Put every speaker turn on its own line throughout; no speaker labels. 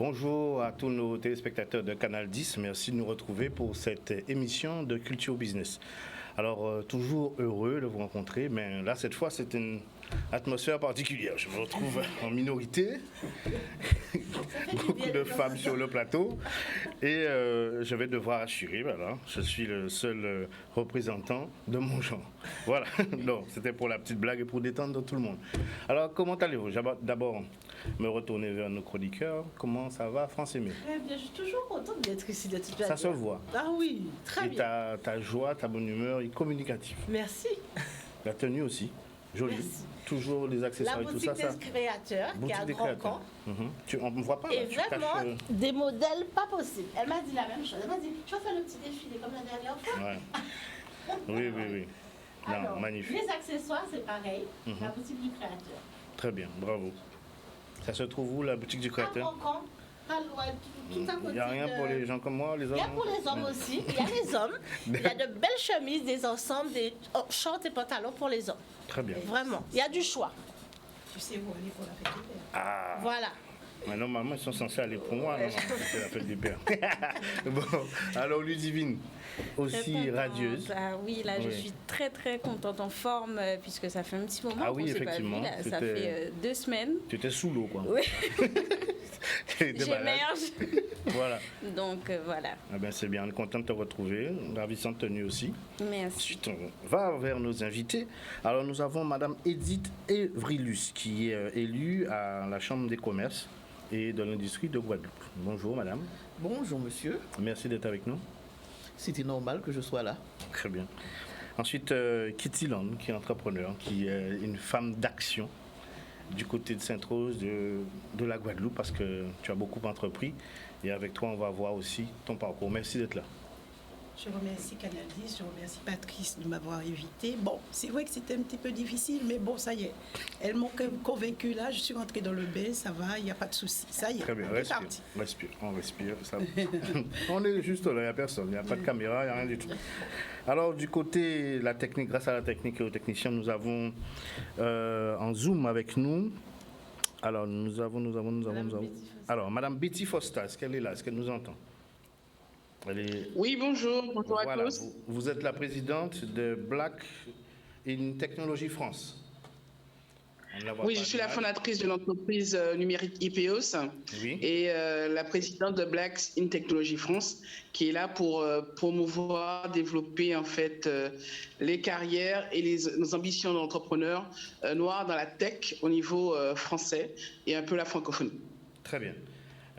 Bonjour à tous nos téléspectateurs de Canal 10, merci de nous retrouver pour cette émission de Culture Business. Alors, toujours heureux de vous rencontrer, mais là, cette fois, c'est une atmosphère particulière. Je me retrouve en minorité, beaucoup de femmes sur le plateau, et je vais devoir assurer, voilà, je suis le seul représentant de mon genre. Voilà, non, c'était pour la petite blague et pour détendre tout le monde. Alors, comment allez-vous? D'abord, me retourner vers nos chroniqueurs. Comment ça va, France Aimée?
Eh bien, je suis toujours contente d'être ici de toute manière.
Ça se voit.
Ah oui, très
et
bien.
Ta joie, ta bonne humeur est communicative.
Merci.
La tenue aussi, jolie.
Merci.
Toujours les accessoires
La
et tout
boutique
ça.
des créateurs, qui est à Grand Camp.
On ne voit pas.
Et
là,
vraiment,
caches,
des modèles pas possibles. Elle m'a dit la même chose. Elle m'a dit, tu vas faire le petit défilé comme la dernière fois.
Ouais. Oui. Non,
Alors,
magnifique.
les accessoires, c'est pareil. La boutique du créateur.
Très bien, bravo. Ça se trouve où, la boutique du
À
créateur?
Grand Camp, pas loin, tout à côté.
Il n'y a rien pour les gens comme moi, les hommes?
Il y a pour les hommes aussi. Il y a les hommes. Il y a de belles chemises, des ensembles, des shorts et pantalons pour les hommes.
Très bien.
Vraiment. Il y a du choix.
Tu sais où aller pour la fête des pères.
Ah.
Voilà.
Mais normalement, ils sont censés aller pour moi, non? C'est la fête des pères. Bon, alors Ludivine, aussi radieuse.
Ah oui, là je suis très très contente, en forme, puisque ça fait un petit moment qu'on ne s'est pas vu. Là. Ça fait 2 semaines.
Tu étais sous l'eau, quoi.
Oui. J'émerge.
Voilà.
Donc voilà.
Ah ben, c'est bien, on est content de te retrouver. Ravissante tenue aussi.
Merci.
Ensuite, on va vers nos invités. Alors, nous avons Madame Edith Evrilus, qui est élue à la Chambre des commerces et de l'industrie de Guadeloupe. Bonjour, Madame.
Bonjour, monsieur.
Merci d'être avec nous.
C'était normal que je sois là.
Très bien. Ensuite, Kitty Land, qui est entrepreneur, qui est une femme d'action du côté de Sainte-Rose, de la Guadeloupe, parce que tu as beaucoup entrepris. Et avec toi, on va voir aussi ton parcours. Merci d'être là.
Je remercie Canal 10, je remercie Patrice de m'avoir invité. Bon, c'est vrai que c'était un petit peu difficile, mais bon, ça y est. Elles m'ont convaincu là, je suis rentrée dans le bain, ça va, il n'y a pas de souci. Ça y est,
très bien,
on est parti.
On respire. Ça... on est juste là, il n'y a personne, il n'y a pas de caméra, il n'y a rien du tout. Alors, du côté de la technique, grâce à la technique et aux techniciens, nous avons en Zoom avec nous. Alors, nous avons. Alors, Madame Betty Foster, est-ce qu'elle est là? Est-ce qu'elle nous entend?
Oui, bonjour
voilà,
à tous.
Vous êtes la présidente de Black in Technology France.
Oui, je suis la fondatrice de l'entreprise numérique IPEOS et la présidente de Black in Technology France, qui est là pour promouvoir, développer en fait les carrières et nos ambitions d'entrepreneurs noirs dans la tech au niveau français et un peu la francophonie.
Très bien.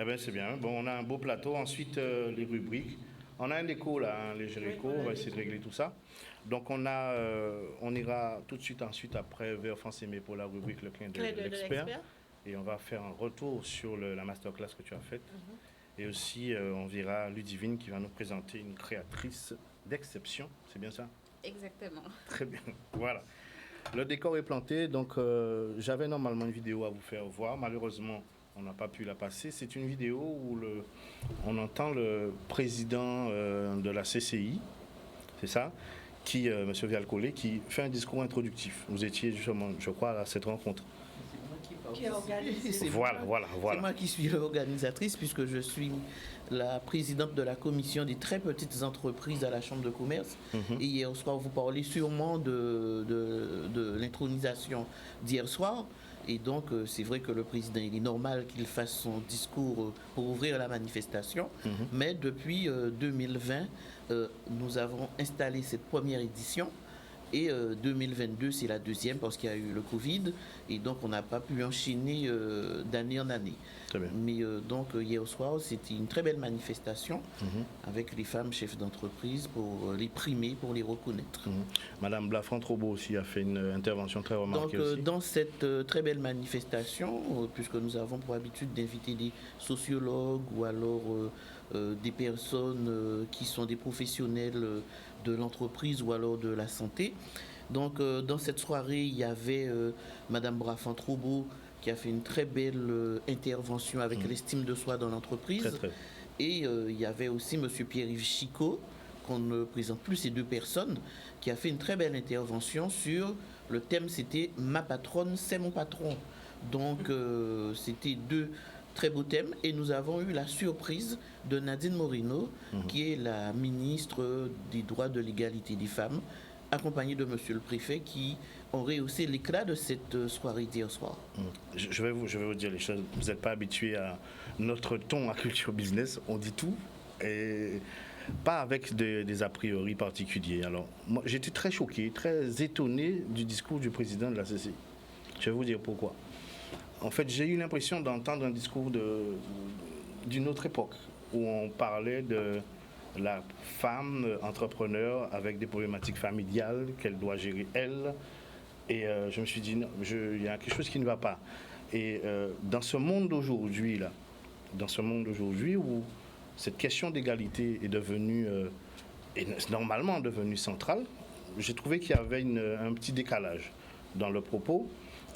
Eh bien, c'est bien. Bon, on a un beau plateau. Ensuite, les rubriques. On a un écho, là, un léger écho. On va essayer de régler tout ça. Donc, on ira tout de suite ensuite après vers France Aimée pour la rubrique Le clin d'œil de l'expert. Et on va faire un retour sur la masterclass que tu as faite. Et aussi, on verra Ludivine qui va nous présenter une créatrice d'exception. C'est bien ça?
Exactement.
Très bien. Voilà. Le décor est planté. Donc, j'avais normalement une vidéo à vous faire voir. Malheureusement, on n'a pas pu la passer. C'est une vidéo où on entend le président de la CCI, c'est ça, M. Vialcolé, qui fait un discours introductif. Vous étiez justement, je crois, à cette rencontre. Voilà.
C'est moi qui suis l'organisatrice, puisque je suis la présidente de la commission des très petites entreprises à la Chambre de commerce. Et hier soir, vous parlez sûrement de l'intronisation d'hier soir. Et donc, c'est vrai que le président, il est normal qu'il fasse son discours pour ouvrir la manifestation. Mais depuis 2020, nous avons installé cette première édition. Et 2022, c'est la deuxième parce qu'il y a eu le Covid. Et donc, on n'a pas pu enchaîner d'année en année.
Très bien.
Mais donc, hier soir, c'était une très belle manifestation avec les femmes chefs d'entreprise pour les primer, pour les reconnaître.
Madame Blafranc-Trobo aussi a fait une intervention très remarquée.
Donc,
aussi.
Dans cette très belle manifestation, puisque nous avons pour habitude d'inviter des sociologues ou alors des personnes qui sont des professionnels de l'entreprise ou alors de la santé. Donc, dans cette soirée, il y avait Madame Brafant-Troubeau qui a fait une très belle intervention avec l'estime de soi dans l'entreprise.
Très, très.
Et il y avait aussi Monsieur Pierre-Yves Chicot, qu'on ne présente plus, ces deux personnes, qui a fait une très belle intervention sur le thème, c'était « Ma patronne, c'est mon patron ». Donc, c'était deux très beaux thèmes. Et nous avons eu la surprise de Nadine Morino, qui est la ministre des droits de l'égalité des femmes, accompagnée de Monsieur le préfet, qui ont rehaussé l'éclat de cette soirée d'hier soir.
Je vais vous dire les choses. Vous n'êtes pas habitué à notre ton à Culture Business. On dit tout et pas avec des a priori particuliers. Alors, moi, j'étais très choqué, très étonné du discours du président de la CCI. Je vais vous dire pourquoi. En fait, j'ai eu l'impression d'entendre un discours d'une autre époque, où on parlait de la femme entrepreneur avec des problématiques familiales qu'elle doit gérer elle. Et je me suis dit, non, il y a quelque chose qui ne va pas. Et dans ce monde d'aujourd'hui, où cette question d'égalité est devenue, est normalement devenue centrale, j'ai trouvé qu'il y avait un petit décalage dans le propos.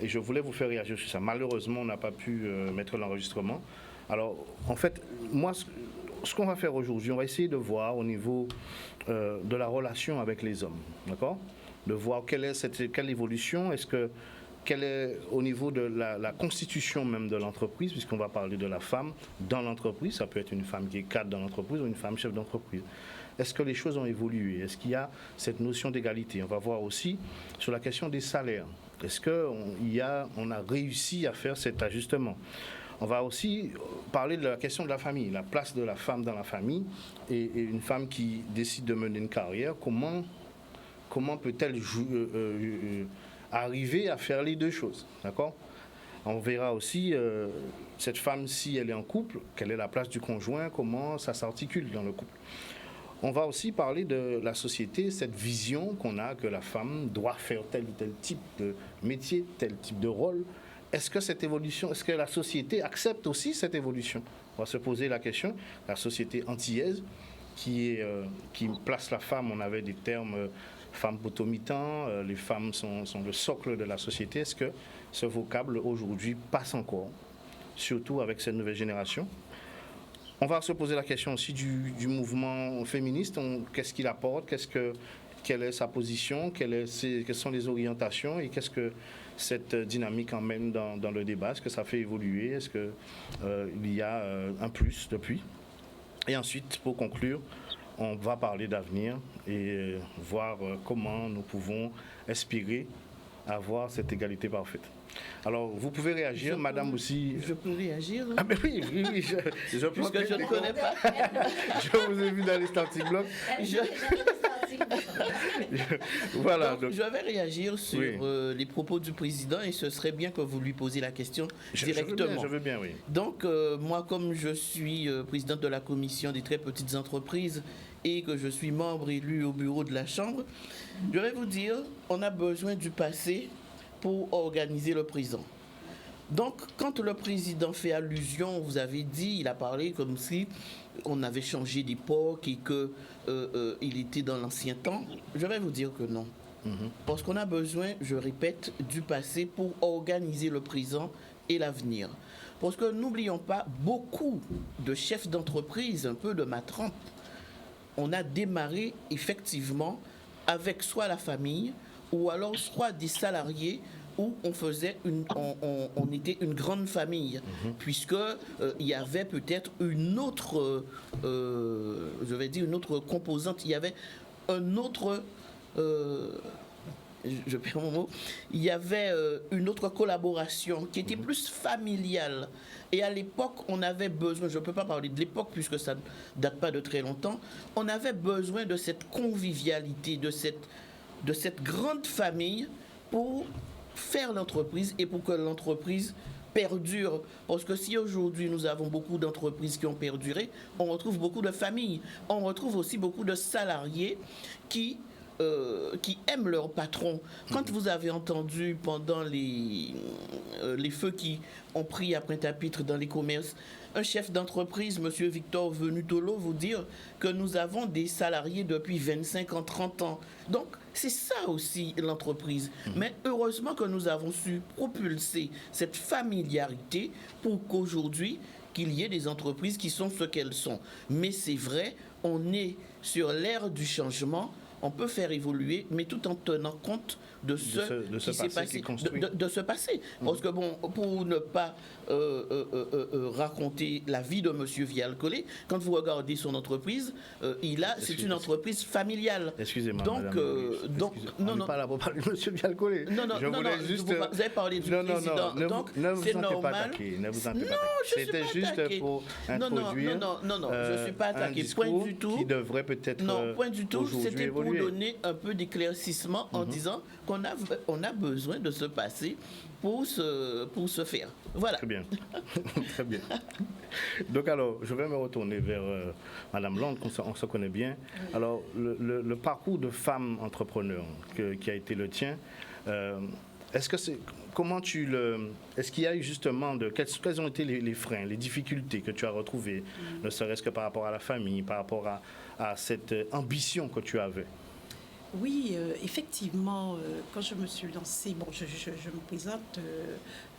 Et je voulais vous faire réagir sur ça. Malheureusement, on n'a pas pu mettre l'enregistrement. Alors, en fait, moi, ce qu'on va faire aujourd'hui, on va essayer de voir au niveau de la relation avec les hommes, d'accord ? De voir quelle évolution, quelle est au niveau de la constitution même de l'entreprise, puisqu'on va parler de la femme dans l'entreprise. Ça peut être une femme qui est cadre dans l'entreprise ou une femme chef d'entreprise. Est-ce que les choses ont évolué? Est-ce qu'il y a cette notion d'égalité? On va voir aussi sur la question des salaires. Est-ce qu'on a réussi à faire cet ajustement? On va aussi parler de la question de la famille, la place de la femme dans la famille et une femme qui décide de mener une carrière. Comment peut-elle arriver à faire les deux choses, d'accord? On verra aussi cette femme, si elle est en couple, quelle est la place du conjoint, comment ça s'articule dans le couple. On va aussi parler de la société, cette vision qu'on a que la femme doit faire tel ou tel type de métier, tel type de rôle. Est-ce que la société accepte aussi cette évolution? On va se poser la question. La société antillaise qui place la femme, on avait des termes femme potomitan, les femmes sont le socle de la société. Est-ce que ce vocable aujourd'hui passe encore, surtout avec cette nouvelle génération? On va se poser la question aussi du mouvement féministe. Qu'est-ce qu'il apporte? Quelle est sa position? Quelles sont les orientations? Et qu'est-ce que cette dynamique emmène dans le débat? Est-ce que ça fait évoluer? Est-ce qu'il y a un plus depuis? Et ensuite, pour conclure, on va parler d'avenir et voir comment nous pouvons aspirer à avoir cette égalité parfaite. Alors, vous pouvez réagir, madame aussi.
Je peux réagir?
Ah ben oui, je pense
que je ne connais pas.
Je vous ai vu dans les starting blocks. Voilà.
Donc, je vais réagir sur les propos du président et ce serait bien que vous lui posiez la question directement.
Je veux bien, oui.
Donc, moi, comme je suis présidente de la commission des très petites entreprises et que je suis membre élu au bureau de la Chambre, je vais vous dire, on a besoin du passé pour organiser le présent. Donc, quand le président fait allusion, vous avez dit, il a parlé comme si on avait changé d'époque et qu'il était dans l'ancien temps. Je vais vous dire que non. Parce qu'on a besoin, je répète, du passé pour organiser le présent et l'avenir. Parce que n'oublions pas, beaucoup de chefs d'entreprise, un peu de ma trempe, on a démarré effectivement avec soit la famille ou alors soit des salariés où on était une grande famille, puisque il y avait peut-être une autre, je vais dire une autre composante, il y avait un autre, je perds mon mot, il y avait une autre collaboration qui était plus familiale. Et à l'époque, on avait besoin, je ne peux pas parler de l'époque puisque ça ne date pas de très longtemps, on avait besoin de cette convivialité, de cette grande famille pour faire l'entreprise et pour que l'entreprise perdure. Parce que si aujourd'hui nous avons beaucoup d'entreprises qui ont perduré, on retrouve beaucoup de familles. On retrouve aussi beaucoup de salariés qui qui aiment leur patron. Quand vous avez entendu pendant les feux qui ont pris à Pointe-à-Pitre dans les commerces, un chef d'entreprise, M. Victor Venutolo, vous dire que nous avons des salariés depuis 25 ans, 30 ans. Donc, c'est ça aussi l'entreprise. Mais heureusement que nous avons su propulser cette familiarité pour qu'aujourd'hui, qu'il y ait des entreprises qui sont ce qu'elles sont. Mais c'est vrai, on est sur l'ère du changement. On peut faire évoluer, mais tout en tenant compte de ce qui s'est passé, de ce passé. Parce que bon, pour ne pas raconter la vie de M. Vial-Collet, quand vous regardez son entreprise, c'est une entreprise familiale.
Excusez-moi,
donc,
on n'est pas là pour parler de M. Vial-Collet.
Non,
juste...
vous avez parlé du président. Donc, c'est normal.
Ne vous sentez pas attaqué.
C'était juste
pour introduire
non, je ne suis pas attaqué.
Un discours qui devrait peut-être
non, point du tout. C'était pour
évoluer.
Donner un peu d'éclaircissement en disant qu'on a besoin de se passer pour se faire. Voilà.
Très bien. Très bien. Donc alors, je vais me retourner vers Madame Land, on se connaît bien. Alors, le parcours de femme entrepreneur qui a été le tien, est-ce qu'il y a eu justement quels ont été les freins, les difficultés que tu as retrouvées, ne serait-ce que par rapport à la famille, par rapport à cette ambition que tu avais?
Oui, effectivement, quand je me suis lancée, bon, je me présente,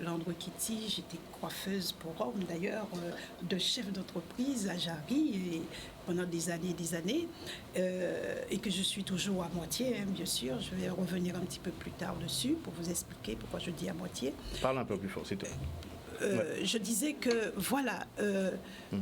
Landre Kitty, j'étais coiffeuse pour hommes d'ailleurs, de chef d'entreprise à Jarry et pendant des années, et que je suis toujours à moitié, hein, bien sûr. Je vais revenir un petit peu plus tard dessus pour vous expliquer pourquoi je dis à moitié.
Parle un peu plus fort, c'est tout.
Je disais que voilà,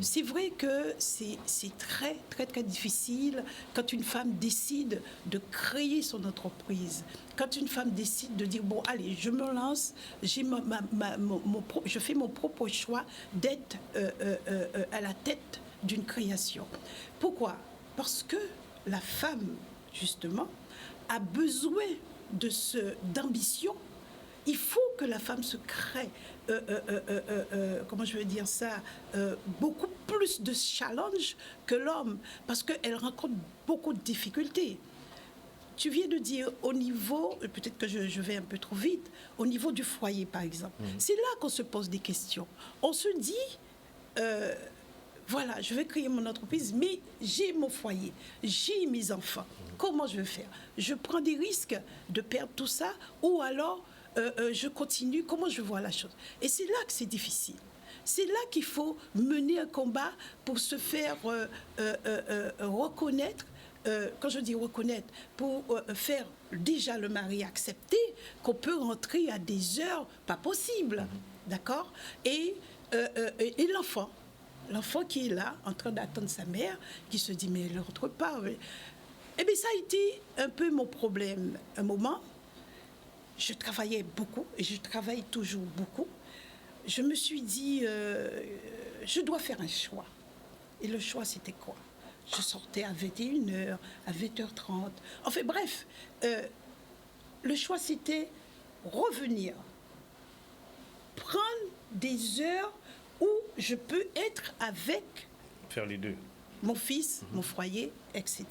c'est vrai que c'est très très très difficile quand une femme décide de créer son entreprise, quand une femme décide de dire bon allez je me lance, je fais mon propre choix d'être à la tête d'une création. Pourquoi? Parce que la femme justement a besoin d'ambition. Il faut que la femme se crée, comment je veux dire ça, beaucoup plus de challenges que l'homme, parce qu'elle rencontre beaucoup de difficultés. Tu viens de dire au niveau, peut-être que je vais un peu trop vite, au niveau du foyer par exemple. C'est là qu'on se pose des questions. On se dit, voilà, je vais créer mon entreprise, mais j'ai mon foyer, j'ai mes enfants. Comment je vais faire? Je prends des risques de perdre tout ça, ou alors je continue, comment je vois la chose. Et c'est là que c'est difficile. C'est là qu'il faut mener un combat pour se faire reconnaître, quand je dis reconnaître, pour faire déjà le mari accepter qu'on peut rentrer à des heures pas possibles, d'accord? Et l'enfant qui est là, en train d'attendre sa mère, qui se dit mais elle ne rentre pas. Eh bien ça a été un peu mon problème. Un moment, je travaillais beaucoup et je travaille toujours beaucoup. Je me suis dit, je dois faire un choix. Et le choix, c'était quoi? Je sortais à 21h, à 20h30. Enfin bref, le choix, c'était revenir, prendre des heures où je peux être avec
faire les deux.
Mon fils, mon foyer, etc.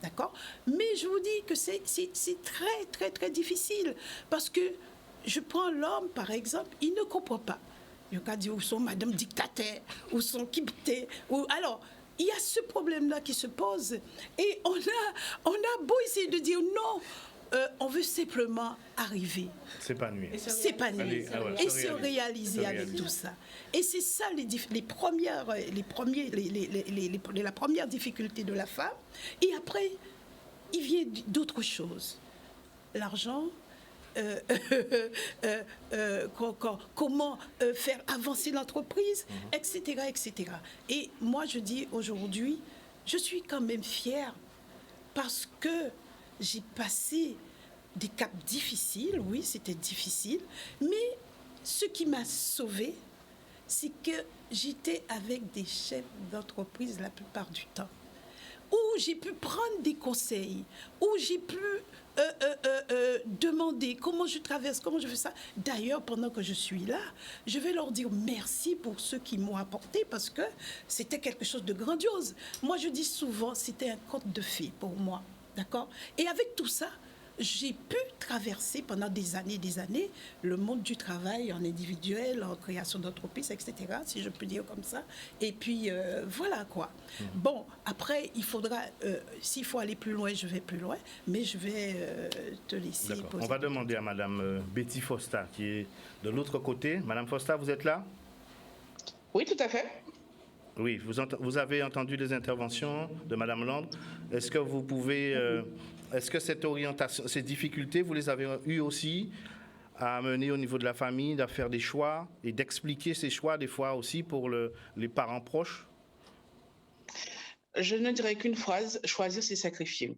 D'accord? Mais je vous dis que c'est très, très, très difficile. Parce que je prends l'homme, par exemple, il ne comprend pas. Il va dire où sont madame dictateur, où sont kipté. Alors, il y a ce problème-là qui se pose. Et on a beau essayer de dire non, on veut simplement arriver.
S'épanouir.
Et se réaliser avec tout ça. Et c'est ça la première difficulté de la femme. Et après, il vient d'autres choses. L'argent, comment faire avancer l'entreprise, etc., etc. Et moi, je dis aujourd'hui, je suis quand même fière parce que j'ai passé des caps difficiles, oui, c'était difficile, mais ce qui m'a sauvée, c'est que j'étais avec des chefs d'entreprise la plupart du temps, où j'ai pu prendre des conseils, où j'ai pu demander comment je traverse, comment je fais ça. D'ailleurs, pendant que je suis là, je vais leur dire merci pour ce qu'ils m'ont apporté parce que c'était quelque chose de grandiose. Moi, je dis souvent, c'était un conte de fées pour moi. D'accord? Et avec tout ça, j'ai pu traverser pendant des années le monde du travail en individuel, en création d'entreprise, etc., si je peux dire comme ça. Et puis, voilà quoi. Bon, après, il faudra, s'il faut aller plus loin, je vais plus loin, mais je vais te laisser poser.
On va demander à Madame Betty Fosta, qui est de l'autre côté. Madame Fosta, vous êtes là?
Oui, tout à fait.
Oui, vous avez entendu les interventions de Madame Land. Est-ce que vous pouvez... Est-ce que cette orientation, ces difficultés, vous les avez eues aussi à mener au niveau de la famille, à faire des choix et d'expliquer ces choix des fois aussi pour les parents proches?
Je ne dirais qu'une phrase, choisir c'est sacrifier.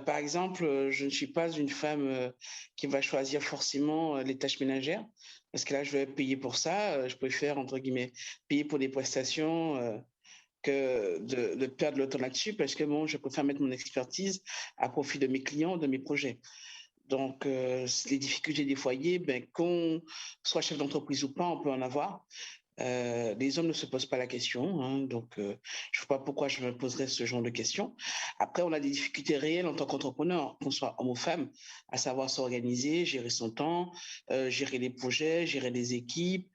Par exemple, je ne suis pas une femme qui va choisir forcément les tâches ménagères, parce que là, je vais payer pour ça. Je préfère, entre guillemets, payer pour des prestations que de perdre le temps là-dessus, parce que bon, je préfère mettre mon expertise à profit de mes clients, de mes projets. Donc, les difficultés des foyers, qu'on soit chef d'entreprise ou pas, on peut en avoir. Les hommes ne se posent pas la question, hein, donc je ne sais pas pourquoi je me poserais ce genre de questions. Après, on a des difficultés réelles en tant qu'entrepreneur, qu'on soit homme ou femme, à savoir s'organiser, gérer son temps, gérer les projets, gérer les équipes.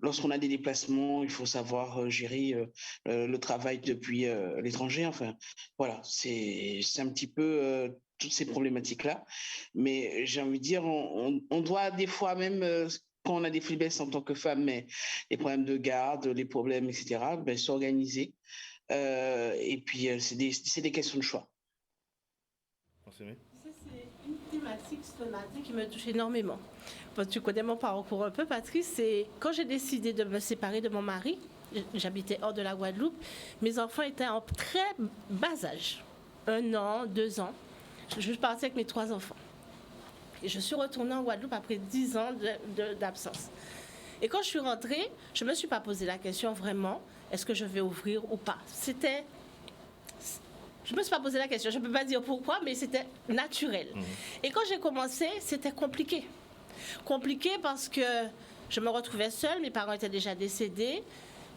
Lorsqu'on a des déplacements, il faut savoir gérer le travail depuis l'étranger. Enfin, voilà, c'est un petit peu toutes ces problématiques-là. Mais j'ai envie de dire, on doit des fois même, quand on a des faiblesses en tant que femme, mais les problèmes de garde, les problèmes, etc., s'organiser. Et puis, c'est des questions de choix.
C'est une thématique qui me touche énormément. Tu connais mon parcours un peu, Patrice. C'est quand j'ai décidé de me séparer de mon mari, j'habitais hors de la Guadeloupe, mes enfants étaient en très bas âge, 1 an, 2 ans. Je suis partie avec mes 3 enfants. Et je suis retournée en Guadeloupe après 10 ans d'absence. Et quand je suis rentrée, je ne me suis pas posé la question vraiment, est-ce que je vais ouvrir ou pas? Je ne me suis pas posé la question, je ne peux pas dire pourquoi, mais c'était naturel. Et quand j'ai commencé, c'était compliqué. Compliqué parce que je me retrouvais seule, mes parents étaient déjà décédés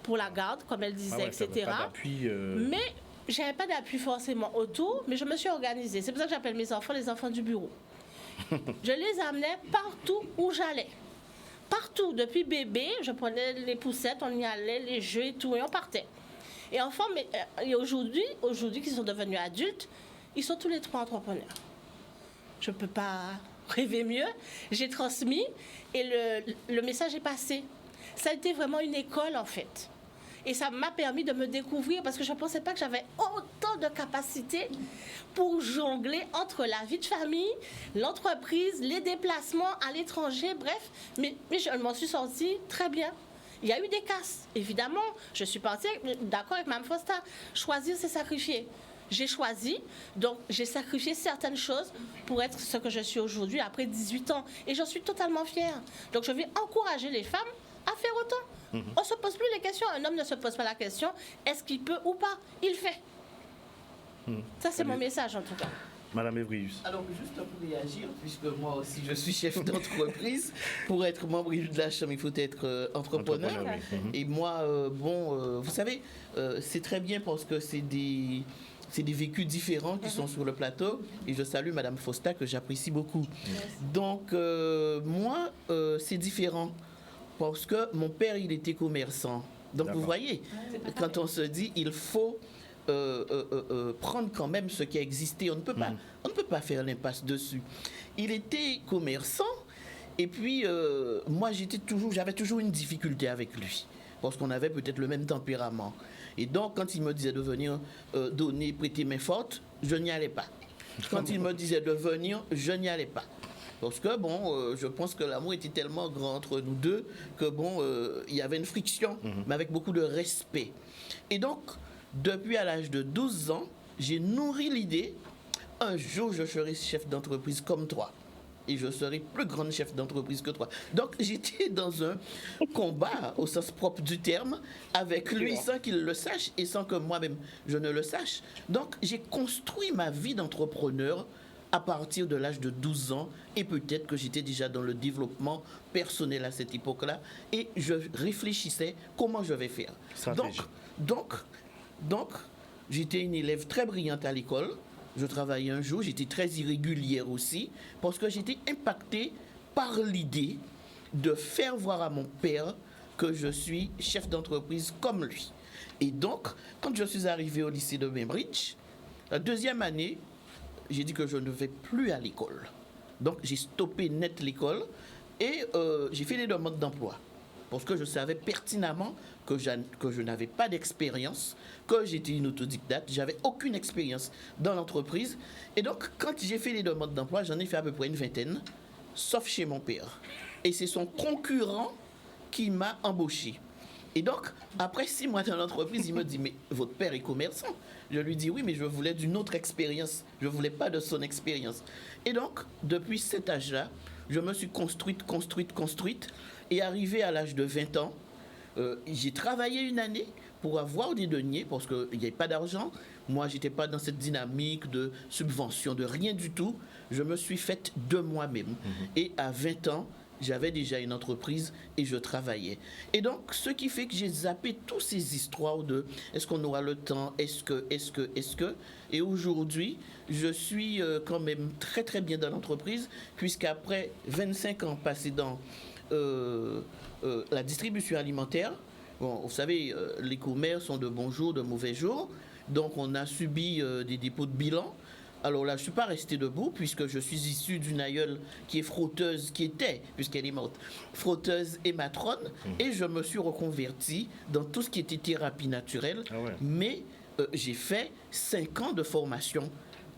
pour la garde, comme elle disait, etc. Mais je n'avais pas d'appui forcément autour, mais je me suis organisée. C'est pour ça que j'appelle mes enfants les enfants du bureau. Je les amenais partout où j'allais. Partout, depuis bébé, je prenais les poussettes, on y allait, les jeux et tout, et on partait. Et enfin, et aujourd'hui qu'ils sont devenus adultes, ils sont tous les 3 entrepreneurs. Je ne peux pas rêver mieux. J'ai transmis et le message est passé. Ça a été vraiment une école en fait. Et ça m'a permis de me découvrir parce que je ne pensais pas que j'avais autant de capacités pour jongler entre la vie de famille, l'entreprise, les déplacements à l'étranger, bref. Mais je m'en suis sortie très bien. Il y a eu des casses, évidemment. Je suis partie d'accord avec Mme Fosta. Choisir, c'est sacrifier. J'ai choisi, donc j'ai sacrifié certaines choses pour être ce que je suis aujourd'hui après 18 ans. Et j'en suis totalement fière. Donc je vais encourager les femmes à faire autant. On ne se pose plus les questions. Un homme ne se pose pas la question, est-ce qu'il peut ou pas? Il fait. Ça, c'est mon message en tout cas.
Madame Evrius.
Alors, juste pour réagir, puisque moi aussi je suis chef d'entreprise, pour être membre de la Chambre, il faut être entrepreneur. Oui. Et moi, vous savez, c'est très bien parce que c'est des vécus différents qui sont sur le plateau. Et je salue Madame Fosta, que j'apprécie beaucoup. Donc, moi, c'est différent. Parce que mon père, il était commerçant. Donc, vous voyez, quand on se dit, il faut prendre quand même ce qui a existé. On ne peut pas faire l'impasse dessus. Il était commerçant. Et puis, moi, j'avais toujours une difficulté avec lui. Parce qu'on avait peut-être le même tempérament. Et donc, quand il me disait de venir prêter main forte, je n'y allais pas. Quand il me disait de venir, je n'y allais pas. Parce que, je pense que l'amour était tellement grand entre nous deux que, il y avait une friction, mais avec beaucoup de respect. Et donc, depuis à l'âge de 12 ans, j'ai nourri l'idée, un jour, je serai chef d'entreprise comme toi. Et je serai plus grande chef d'entreprise que toi. Donc, j'étais dans un combat, au sens propre du terme, avec lui, sans qu'il le sache et sans que moi-même, je ne le sache. Donc, j'ai construit ma vie d'entrepreneur à partir de l'âge de 12 ans, et peut-être que j'étais déjà dans le développement personnel à cette époque-là, et je réfléchissais comment je vais faire. Donc, j'étais une élève très brillante à l'école, Je travaillais un jour, j'étais très irrégulière aussi, parce que j'étais impactée par l'idée de faire voir à mon père que je suis chef d'entreprise comme lui. Et donc, quand je suis arrivée au lycée de Bainbridge, la deuxième année, j'ai dit que je ne vais plus à l'école. Donc, j'ai stoppé net l'école et j'ai fait des demandes d'emploi. Parce que je savais pertinemment que je n'avais pas d'expérience, que j'étais une autodidacte, j'avais aucune expérience dans l'entreprise. Et donc, quand j'ai fait les demandes d'emploi, j'en ai fait à peu près une vingtaine, sauf chez mon père. Et c'est son concurrent qui m'a embauché. Et donc, après 6 mois dans l'entreprise, il me dit, mais votre père est commerçant. Je lui dis, oui, mais je voulais d'une autre expérience. Je ne voulais pas de son expérience. Et donc, depuis cet âge-là, je me suis construite. Et arrivé à l'âge de 20 ans, j'ai travaillé une année pour avoir des deniers, parce qu'il n'y avait pas d'argent. Moi, je n'étais pas dans cette dynamique de subvention, de rien du tout. Je me suis faite de moi-même. Et à 20 ans, j'avais déjà une entreprise et je travaillais. Et donc, ce qui fait que j'ai zappé toutes ces histoires de est-ce qu'on aura le temps, est-ce que. Et aujourd'hui, je suis quand même très très bien dans l'entreprise, puisqu'après 25 ans passés dans la distribution alimentaire, bon, vous savez, les commerces sont de bons jours, de mauvais jours. Donc, on a subi des dépôts de bilan. Alors là, je ne suis pas restée debout puisque je suis issue d'une aïeule qui est frotteuse, qui était, puisqu'elle est morte, frotteuse et matrone. Et je me suis reconvertie dans tout ce qui était thérapie naturelle. Ah ouais. Mais j'ai fait 5 ans de formation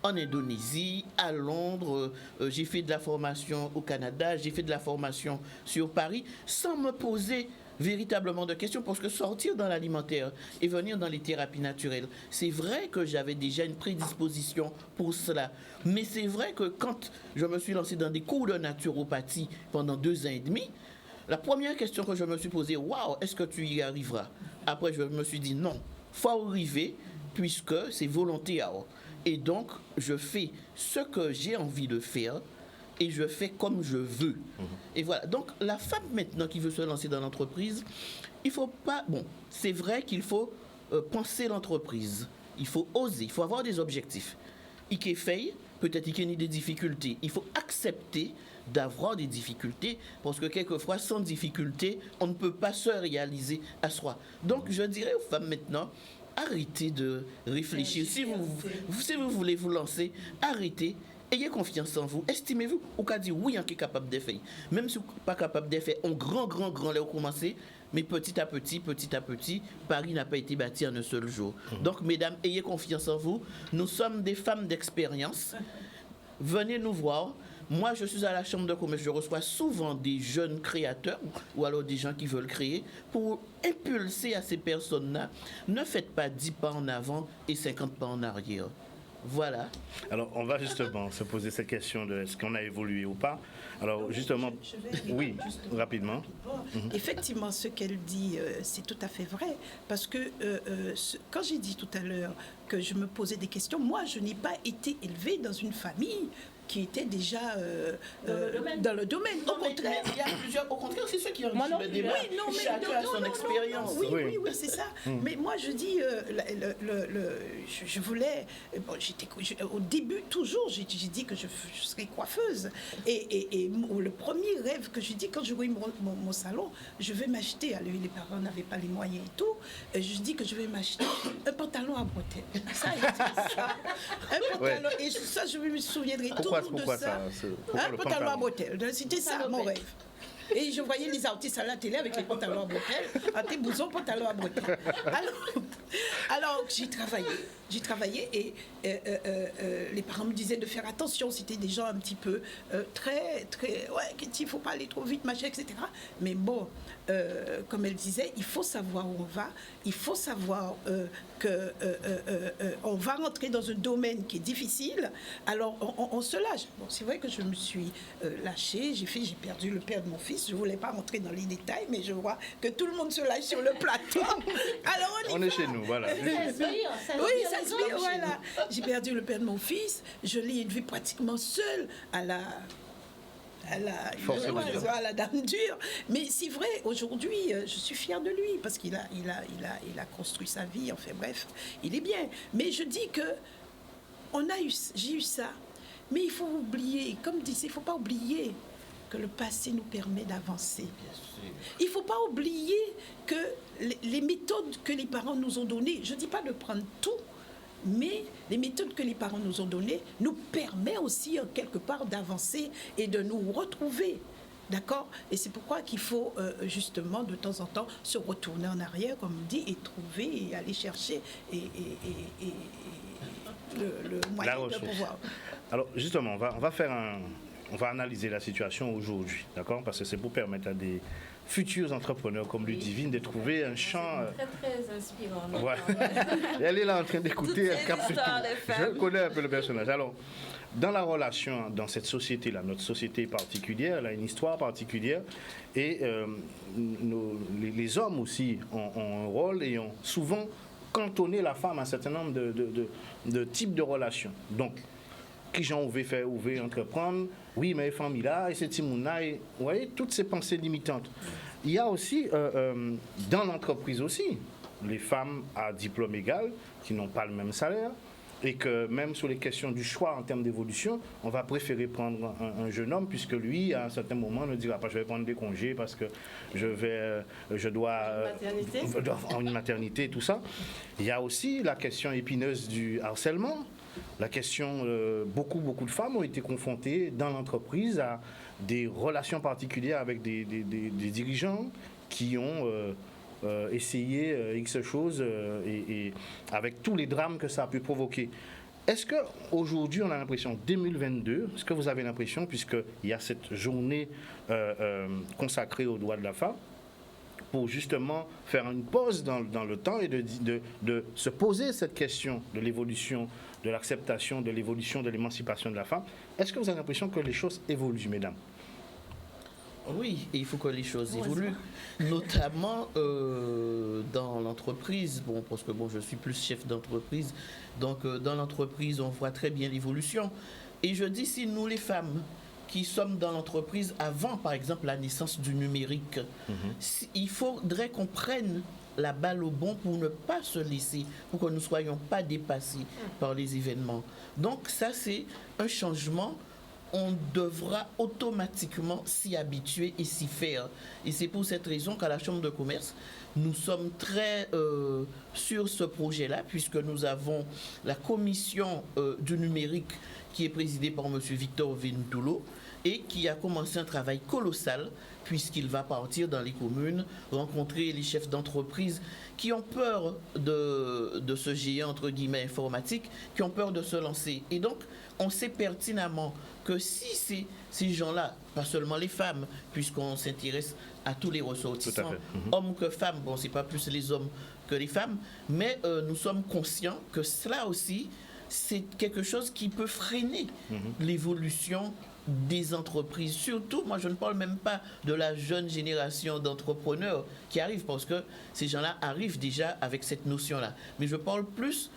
en Indonésie, à Londres. J'ai fait de la formation au Canada, j'ai fait de la formation sur Paris, sans me poser véritablement de questions, parce que sortir dans l'alimentaire et venir dans les thérapies naturelles, c'est vrai que j'avais déjà une prédisposition pour cela, mais c'est vrai que quand je me suis lancé dans des cours de naturopathie pendant 2 ans et demi, la première question que je me suis posée, waouh, est-ce que tu y arriveras? Après, je me suis dit non, faut arriver, puisque c'est volonté. Et donc, je fais ce que j'ai envie de faire, et je fais comme je veux. Et voilà. Donc, la femme maintenant qui veut se lancer dans l'entreprise, il faut pas... Bon, c'est vrai qu'il faut penser l'entreprise. Il faut oser, il faut avoir des objectifs. Il fait, peut-être qu'il y a des difficultés. Il faut accepter d'avoir des difficultés, parce que quelquefois, sans difficulté, on ne peut pas se réaliser à soi. Donc, je dirais aux femmes maintenant, arrêtez de réfléchir. Si vous voulez vous lancer, arrêtez. Ayez confiance en vous, estimez-vous, ou qu'à dire oui, on est capable de faire. Même si vous n'êtes pas capable de faire, on grand, là, vous commencez, mais petit à petit, Paris n'a pas été bâti en un seul jour. Donc, mesdames, ayez confiance en vous. Nous sommes des femmes d'expérience. Venez nous voir. Moi, je suis à la chambre de commerce, je reçois souvent des jeunes créateurs ou alors des gens qui veulent créer pour impulser à ces personnes-là. Ne faites pas 10 pas en avant et 50 pas en arrière. Voilà.
Alors, on va justement se poser cette question de est-ce qu'on a évolué ou pas. Alors, justement, oui, rapidement.
Effectivement, ce qu'elle dit, c'est tout à fait vrai. Parce que quand j'ai dit tout à l'heure que je me posais des questions, moi, je n'ai pas été élevée dans une famille qui était déjà dans le domaine.
Au contraire, il y a plusieurs. Au contraire, c'est ceux qui ont le débat.
Oui, non, mais
chacun a son expérience.
Oui, c'est ça. Mais moi, je dis, je voulais. Bon, au début, toujours, j'ai dit que je serais coiffeuse. Et le premier rêve que je dis, quand je vois mon salon, je vais m'acheter. Alors, les parents n'avaient pas les moyens et tout. Je dis que je vais m'acheter un pantalon à bretelles. Ça, un pantalon. Et ça, je me souviendrai toujours.
Pourquoi ça?
Un pantalon à bretelles. C'était ça mon rêve. Et je voyais les artistes à la télé avec les pantalons à bretelles, à tes bousons, pantalons à bretelles. Alors j'ai travaillé et les parents me disaient de faire attention. C'était des gens un petit peu très, il ne faut pas aller trop vite, machin, etc. Mais bon, comme elle disait, il faut savoir où on va. Il faut savoir qu'on va rentrer dans un domaine qui est difficile. Alors on se lâche. Bon, c'est vrai que je me suis lâchée. J'ai perdu le père de mon fils. Je ne voulais pas rentrer dans les détails, mais je vois que tout le monde se lâche sur le plateau. Alors
on est chez nous, voilà.
Oui, ça se dit, voilà. J'ai perdu le père de mon fils. Je l'ai élevé pratiquement seule à la dame dure. Mais c'est vrai, aujourd'hui, je suis fière de lui parce qu'il a construit sa vie. Enfin bref, il est bien. Mais je dis que j'ai eu ça. Mais il faut oublier, comme disait, il ne faut pas oublier que le passé nous permet d'avancer. Il ne faut pas oublier que les méthodes que les parents nous ont données, je ne dis pas de prendre tout, mais les méthodes que les parents nous ont données nous permettent aussi quelque part d'avancer et de nous retrouver. D'accord? Et c'est pourquoi qu'il faut justement de temps en temps se retourner en arrière, comme on dit, et trouver et aller chercher le moyen de pouvoir.
Alors justement, on va analyser la situation aujourd'hui, d'accord? Parce que c'est pour permettre à des futurs entrepreneurs comme Ludivine de trouver un champ.
C'est très inspirant.
Ouais. Elle est là en train d'écouter, elle capte tout. Je connais un peu le personnage. Alors, dans la relation, dans cette société-là, notre société particulière, elle a une histoire particulière et les hommes aussi ont un rôle et ont souvent cantonné la femme à un certain nombre de types de relations. Donc, qui j'en ouvert faire, ouvert entreprendre, oui, mais les familles là, et c'est Timouna, et vous voyez, toutes ces pensées limitantes. Il y a aussi, dans l'entreprise aussi, les femmes à diplôme égal qui n'ont pas le même salaire, et que même sur les questions du choix en termes d'évolution, on va préférer prendre un jeune homme, puisque lui, à un certain moment, ne dira pas je vais prendre des congés parce que je dois avoir une maternité et tout ça. Il y a aussi la question épineuse du harcèlement. La question, beaucoup de femmes ont été confrontées dans l'entreprise à des relations particulières avec des dirigeants qui ont essayer X choses et avec tous les drames que ça a pu provoquer. Est-ce qu'aujourd'hui, on a l'impression, 2022, est-ce que vous avez l'impression, puisqu'il y a cette journée consacrée aux droits de la femme, pour justement faire une pause dans le temps et de se poser cette question de l'évolution, de l'acceptation, de l'évolution, de l'émancipation de la femme, est-ce que vous avez l'impression que les choses évoluent, mesdames ?
Oui, et il faut que les choses évoluent, notamment dans l'entreprise. Bon, parce que je suis plus chef d'entreprise, donc dans l'entreprise, on voit très bien l'évolution. Et je dis, si nous, les femmes, qui sommes dans l'entreprise avant, par exemple, la naissance du numérique, il faudrait qu'on prenne la balle au bon pour ne pas se laisser, pour que nous ne soyons pas dépassés par les événements. Donc ça, c'est un changement. On devra automatiquement s'y habituer et s'y faire. Et c'est pour cette raison qu'à la Chambre de commerce, nous sommes très sur ce projet-là, puisque nous avons la commission du numérique qui est présidée par M. Victor Ventoulo et qui a commencé un travail colossal, puisqu'il va partir dans les communes, rencontrer les chefs d'entreprise qui ont peur de ce géant, entre guillemets, informatique, qui ont peur de se lancer. Et donc, on sait pertinemment que si ces gens-là, pas seulement les femmes, puisqu'on s'intéresse à tous les ressortissants, hommes que femmes, bon, c'est pas plus les hommes que les femmes, mais nous sommes conscients que cela aussi, c'est quelque chose qui peut freiner l'évolution des entreprises. Surtout, moi je ne parle même pas de la jeune génération d'entrepreneurs qui arrivent, parce que ces gens-là arrivent déjà avec cette notion-là. Mais je parle plus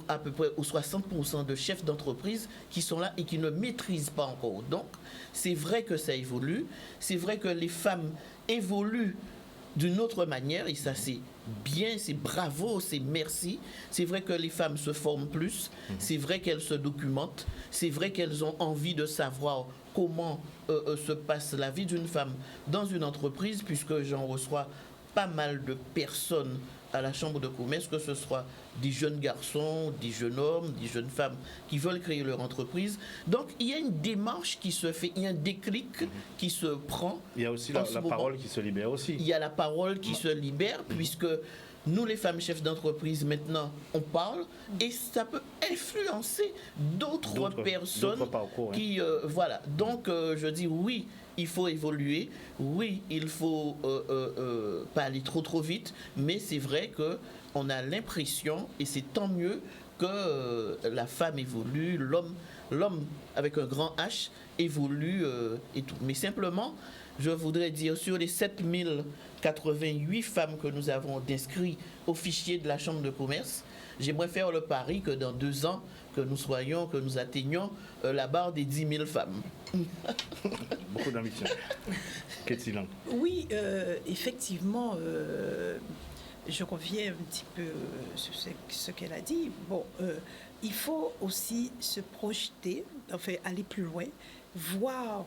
à peu près aux 60% de chefs d'entreprise qui sont là et qui ne maîtrisent pas encore. Donc, c'est vrai que ça évolue, c'est vrai que les femmes évoluent d'une autre manière, et ça c'est bien, c'est bravo, c'est merci. C'est vrai que les femmes se forment plus, c'est vrai qu'elles se documentent, c'est vrai qu'elles ont envie de savoir comment se passe la vie d'une femme dans une entreprise, puisque j'en reçois pas mal de personnes à la Chambre de commerce, que ce soit des jeunes garçons, des jeunes hommes, des jeunes femmes qui veulent créer leur entreprise. Donc, il y a une démarche qui se fait, il y a un déclic qui se prend.
Il y a aussi la parole qui se libère aussi.
Il y a la parole qui se libère, puisque nous, les femmes chefs d'entreprise, maintenant, on parle, et ça peut influencer d'autres personnes qui... voilà. Donc, je dis oui, il faut évoluer. Oui, il faut pas aller trop vite, mais c'est vrai qu'on a l'impression, et c'est tant mieux, que la femme évolue, l'homme avec un grand H évolue et tout. Mais simplement, je voudrais dire, sur les 7088 femmes que nous avons d'inscrits au fichier de la Chambre de commerce, j'aimerais faire le pari que dans 2 ans, que nous atteignions la barre des 10 000 femmes.
Beaucoup d'ambition. Qu'est-il?
Oui, effectivement, je reviens un petit peu sur ce qu'elle a dit. Bon, il faut aussi se projeter, enfin aller plus loin, voir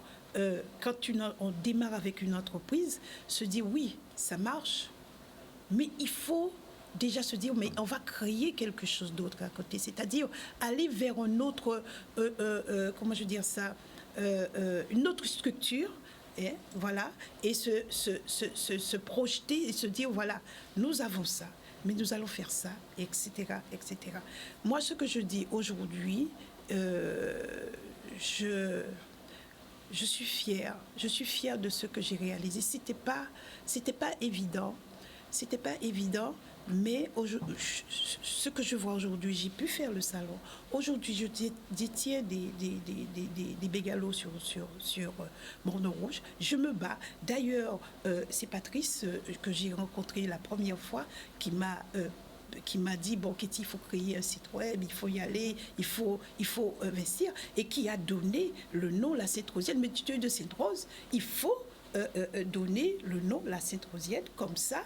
quand on démarre avec une entreprise, se dire oui, ça marche, mais il faut déjà se dire, mais on va créer quelque chose d'autre à côté, c'est-à-dire aller vers un autre, comment je veux dire ça, une autre structure, voilà, et se projeter et se dire, voilà, nous avons ça, mais nous allons faire ça, etc., etc. Moi, ce que je dis aujourd'hui, je suis fière de ce que j'ai réalisé. C'était pas évident, mais ce que je vois aujourd'hui, j'ai pu faire le salon. Aujourd'hui, je détiens des bégalos sur Bordeaux Rouge. Je me bats. D'ailleurs, c'est Patrice que j'ai rencontré la première fois qui m'a dit, bon, Katie, il faut créer un site web, il faut y aller, il faut investir, et qui a donné le nom La Sainte-Rosienne, mais tu es de Sainte-Rose, il faut donner le nom La Sainte-Rosienne, comme ça,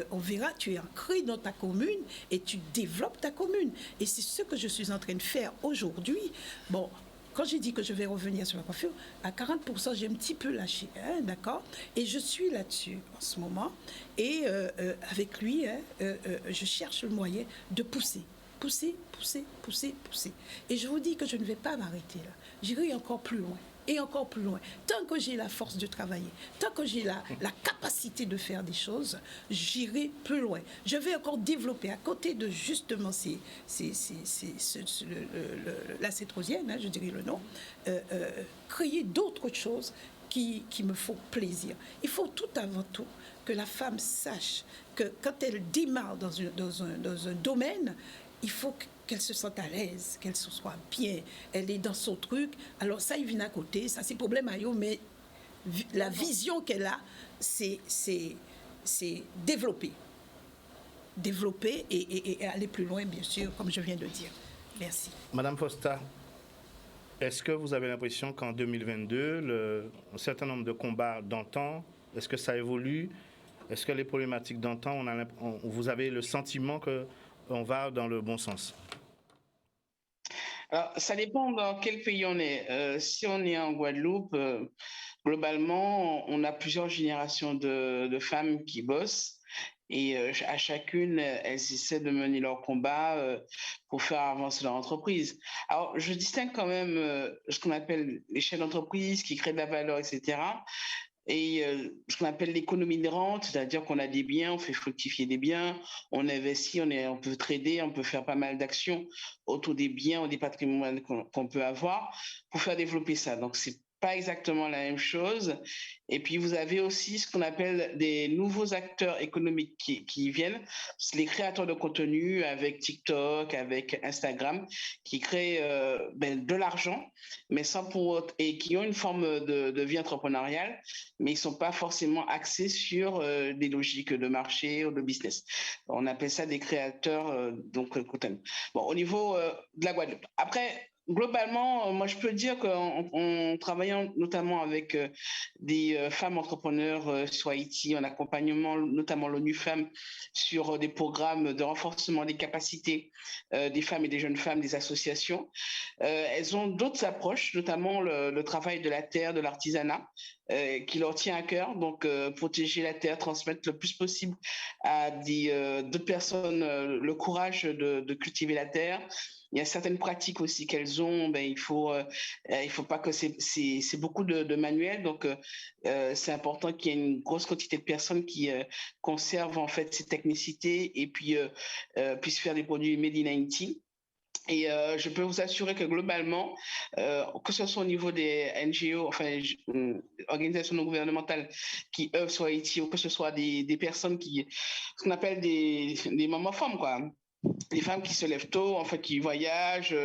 on verra, tu es ancré dans ta commune et tu développes ta commune. Et c'est ce que je suis en train de faire aujourd'hui. Bon, quand j'ai dit que je vais revenir sur la coiffure, à 40%, j'ai un petit peu lâché, hein, d'accord? Et je suis là-dessus en ce moment. Et avec lui, je cherche le moyen de pousser. Et je vous dis que je ne vais pas m'arrêter là. J'irai encore plus loin. Et encore plus loin. Tant que j'ai la force de travailler, tant que j'ai la capacité de faire des choses, j'irai plus loin. Je vais encore développer à côté de justement la Sainte-Rosienne, hein, je dirais le nom, créer d'autres choses qui me font plaisir. Il faut tout avant tout que la femme sache que quand elle démarre dans un domaine, il faut qu'elle se sente à l'aise, qu'elle se soit bien, elle est dans son truc. Alors ça, il vient à côté, ça c'est problème à eux, mais la vision qu'elle a, c'est développer et aller plus loin, bien sûr, comme je viens de dire. Merci.
Madame Fosta, est-ce que vous avez l'impression qu'en 2022, un certain nombre de combats d'antan, est-ce que ça évolue? Est-ce que les problématiques d'antan, vous avez le sentiment qu'on va dans le bon sens?
Alors, ça dépend dans quel pays on est. Si on est en Guadeloupe, globalement, on a plusieurs générations de femmes qui bossent. Et à chacune, elles essaient de mener leur combat pour faire avancer leur entreprise. Alors, je distingue quand même ce qu'on appelle les chefs d'entreprise qui créent de la valeur, etc. Et ce qu'on appelle l'économie de rente, c'est-à-dire qu'on a des biens, on fait fructifier des biens, on investit, on peut trader, on peut faire pas mal d'actions autour des biens ou des patrimoines qu'on peut avoir pour faire développer ça. Donc, c'est pas exactement la même chose. Et puis, vous avez aussi ce qu'on appelle des nouveaux acteurs économiques qui viennent, c'est les créateurs de contenu avec TikTok, avec Instagram, qui créent de l'argent, mais sans pour autant, et qui ont une forme de vie entrepreneuriale, mais ils ne sont pas forcément axés sur des logiques de marché ou de business. On appelle ça des créateurs contenu. Bon, au niveau de la Guadeloupe. Après, globalement, moi, je peux dire qu'en travaillant notamment avec des femmes entrepreneurs sur Haïti, en accompagnement notamment l'ONU Femmes sur des programmes de renforcement des capacités des femmes et des jeunes femmes, des associations, elles ont d'autres approches, notamment le travail de la terre, de l'artisanat, qui leur tient à cœur. Donc, protéger la terre, transmettre le plus possible à d'autres personnes le courage de cultiver la terre. Il y a certaines pratiques aussi qu'elles ont. Il faut pas que c'est beaucoup de manuels. Donc, c'est important qu'il y ait une grosse quantité de personnes qui conservent en fait ces technicités et puis puissent faire des produits made in Haïti. Et je peux vous assurer que globalement, que ce soit au niveau des NGO, enfin organisations non gouvernementales qui œuvrent sur Haïti, ou que ce soit des personnes ce qu'on appelle des mamans femmes, quoi. Les femmes qui se lèvent tôt, en fait, qui voyagent,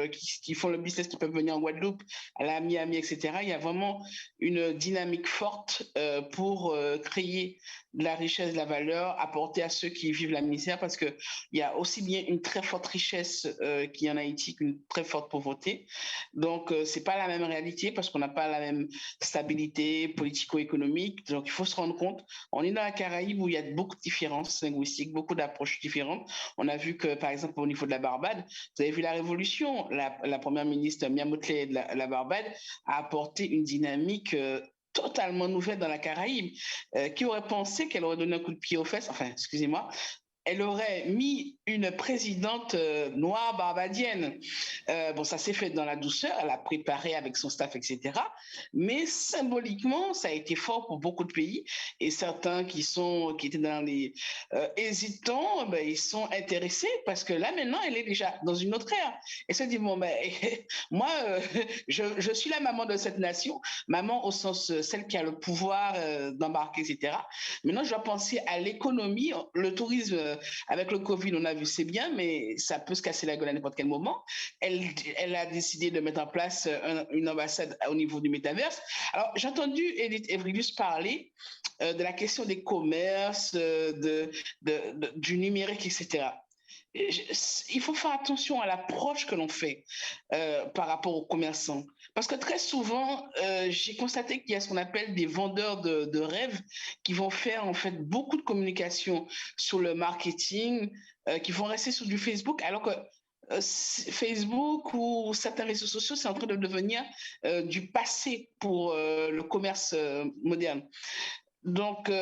qui font le business, qui peuvent venir en Guadeloupe, à la Miami, etc. Il y a vraiment une dynamique forte pour créer de la richesse, de la valeur, apporter à ceux qui vivent la misère, parce qu'il y a aussi bien une très forte richesse qui est en Haïti qu'une très forte pauvreté. Donc, ce n'est pas la même réalité, parce qu'on n'a pas la même stabilité politico-économique. Donc, il faut se rendre compte, on est dans la Caraïbe où il y a beaucoup de différences linguistiques, beaucoup d'approches différentes. On a vu que, par exemple, exemple, au niveau de la Barbade, vous avez vu la révolution. La première ministre Mia Mottley de la Barbade a apporté une dynamique totalement nouvelle dans la Caraïbe. Qui aurait pensé qu'elle aurait donné un coup de pied aux fesses, enfin, excusez-moi, elle aurait mis une présidente noire barbadienne. Bon, ça s'est fait dans la douceur, elle a préparé avec son staff, etc. Mais symboliquement, ça a été fort pour beaucoup de pays. Et certains qui étaient dans les hésitants, ben, ils sont intéressés parce que là, maintenant, elle est déjà dans une autre ère. Elle se dit, bon, ben, moi, je suis la maman de cette nation, maman au sens celle qui a le pouvoir d'embarquer, etc. Maintenant, je dois penser à l'économie, le tourisme. Avec le Covid, on a vu, c'est bien, mais ça peut se casser la gueule à n'importe quel moment. Elle a décidé de mettre en place une ambassade au niveau du métaverse. Alors, j'ai entendu Edith Evrylius parler de la question des commerces, du numérique, etc. Il faut faire attention à l'approche que l'on fait par rapport aux commerçants. Parce que très souvent, j'ai constaté qu'il y a ce qu'on appelle des vendeurs de rêves qui vont faire en fait beaucoup de communication sur le marketing, qui vont rester sur du Facebook, alors que Facebook ou certains réseaux sociaux, c'est en train de devenir du passé pour le commerce moderne. Donc,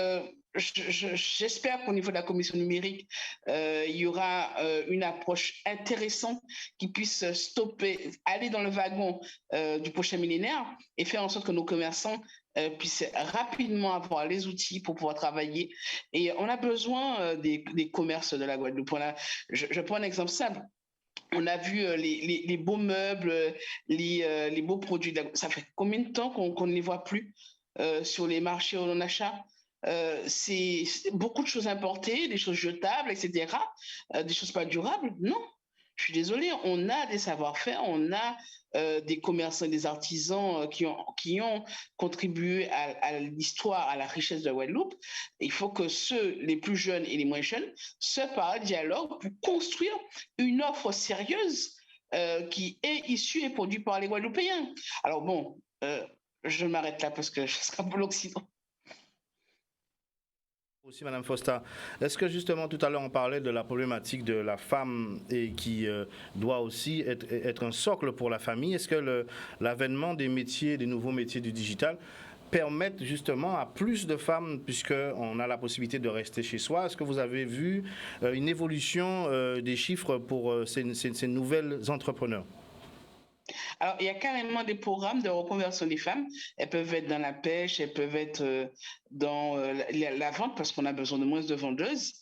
j'espère qu'au niveau de la commission numérique, il y aura une approche intéressante qui puisse aller dans le wagon du prochain millénaire et faire en sorte que nos commerçants puissent rapidement avoir les outils pour pouvoir travailler. Et on a besoin des commerces de la Guadeloupe. Je prends un exemple simple. On a vu les beaux meubles, les beaux produits. Ça fait combien de temps qu'on ne les voit plus sur les marchés où l'on achète? C'est beaucoup de choses importées, des choses jetables, etc., des choses pas durables. Non, je suis désolée, on a des savoir-faire, on a des commerçants, des artisans qui ont contribué à l'histoire, à la richesse de la Guadeloupe. Il faut que les plus jeunes et les moins jeunes se parlent, dialoguent pour construire une offre sérieuse qui est issue et produite par les Guadeloupéens. Alors bon, je m'arrête là parce que je serai pour l'Occident.
Aussi, Madame Fosta, est-ce que justement tout à l'heure on parlait de la problématique de la femme et qui doit aussi être un socle pour la famille? Est-ce que l'avènement des nouveaux métiers du digital permettent justement à plus de femmes, puisqu'on a la possibilité de rester chez soi? Est-ce que vous avez vu une évolution des chiffres pour ces nouvelles entrepreneurs?
Alors, il y a carrément des programmes de reconversion des femmes. Elles peuvent être dans la pêche, elles peuvent être dans la vente parce qu'on a besoin de moins de vendeuses.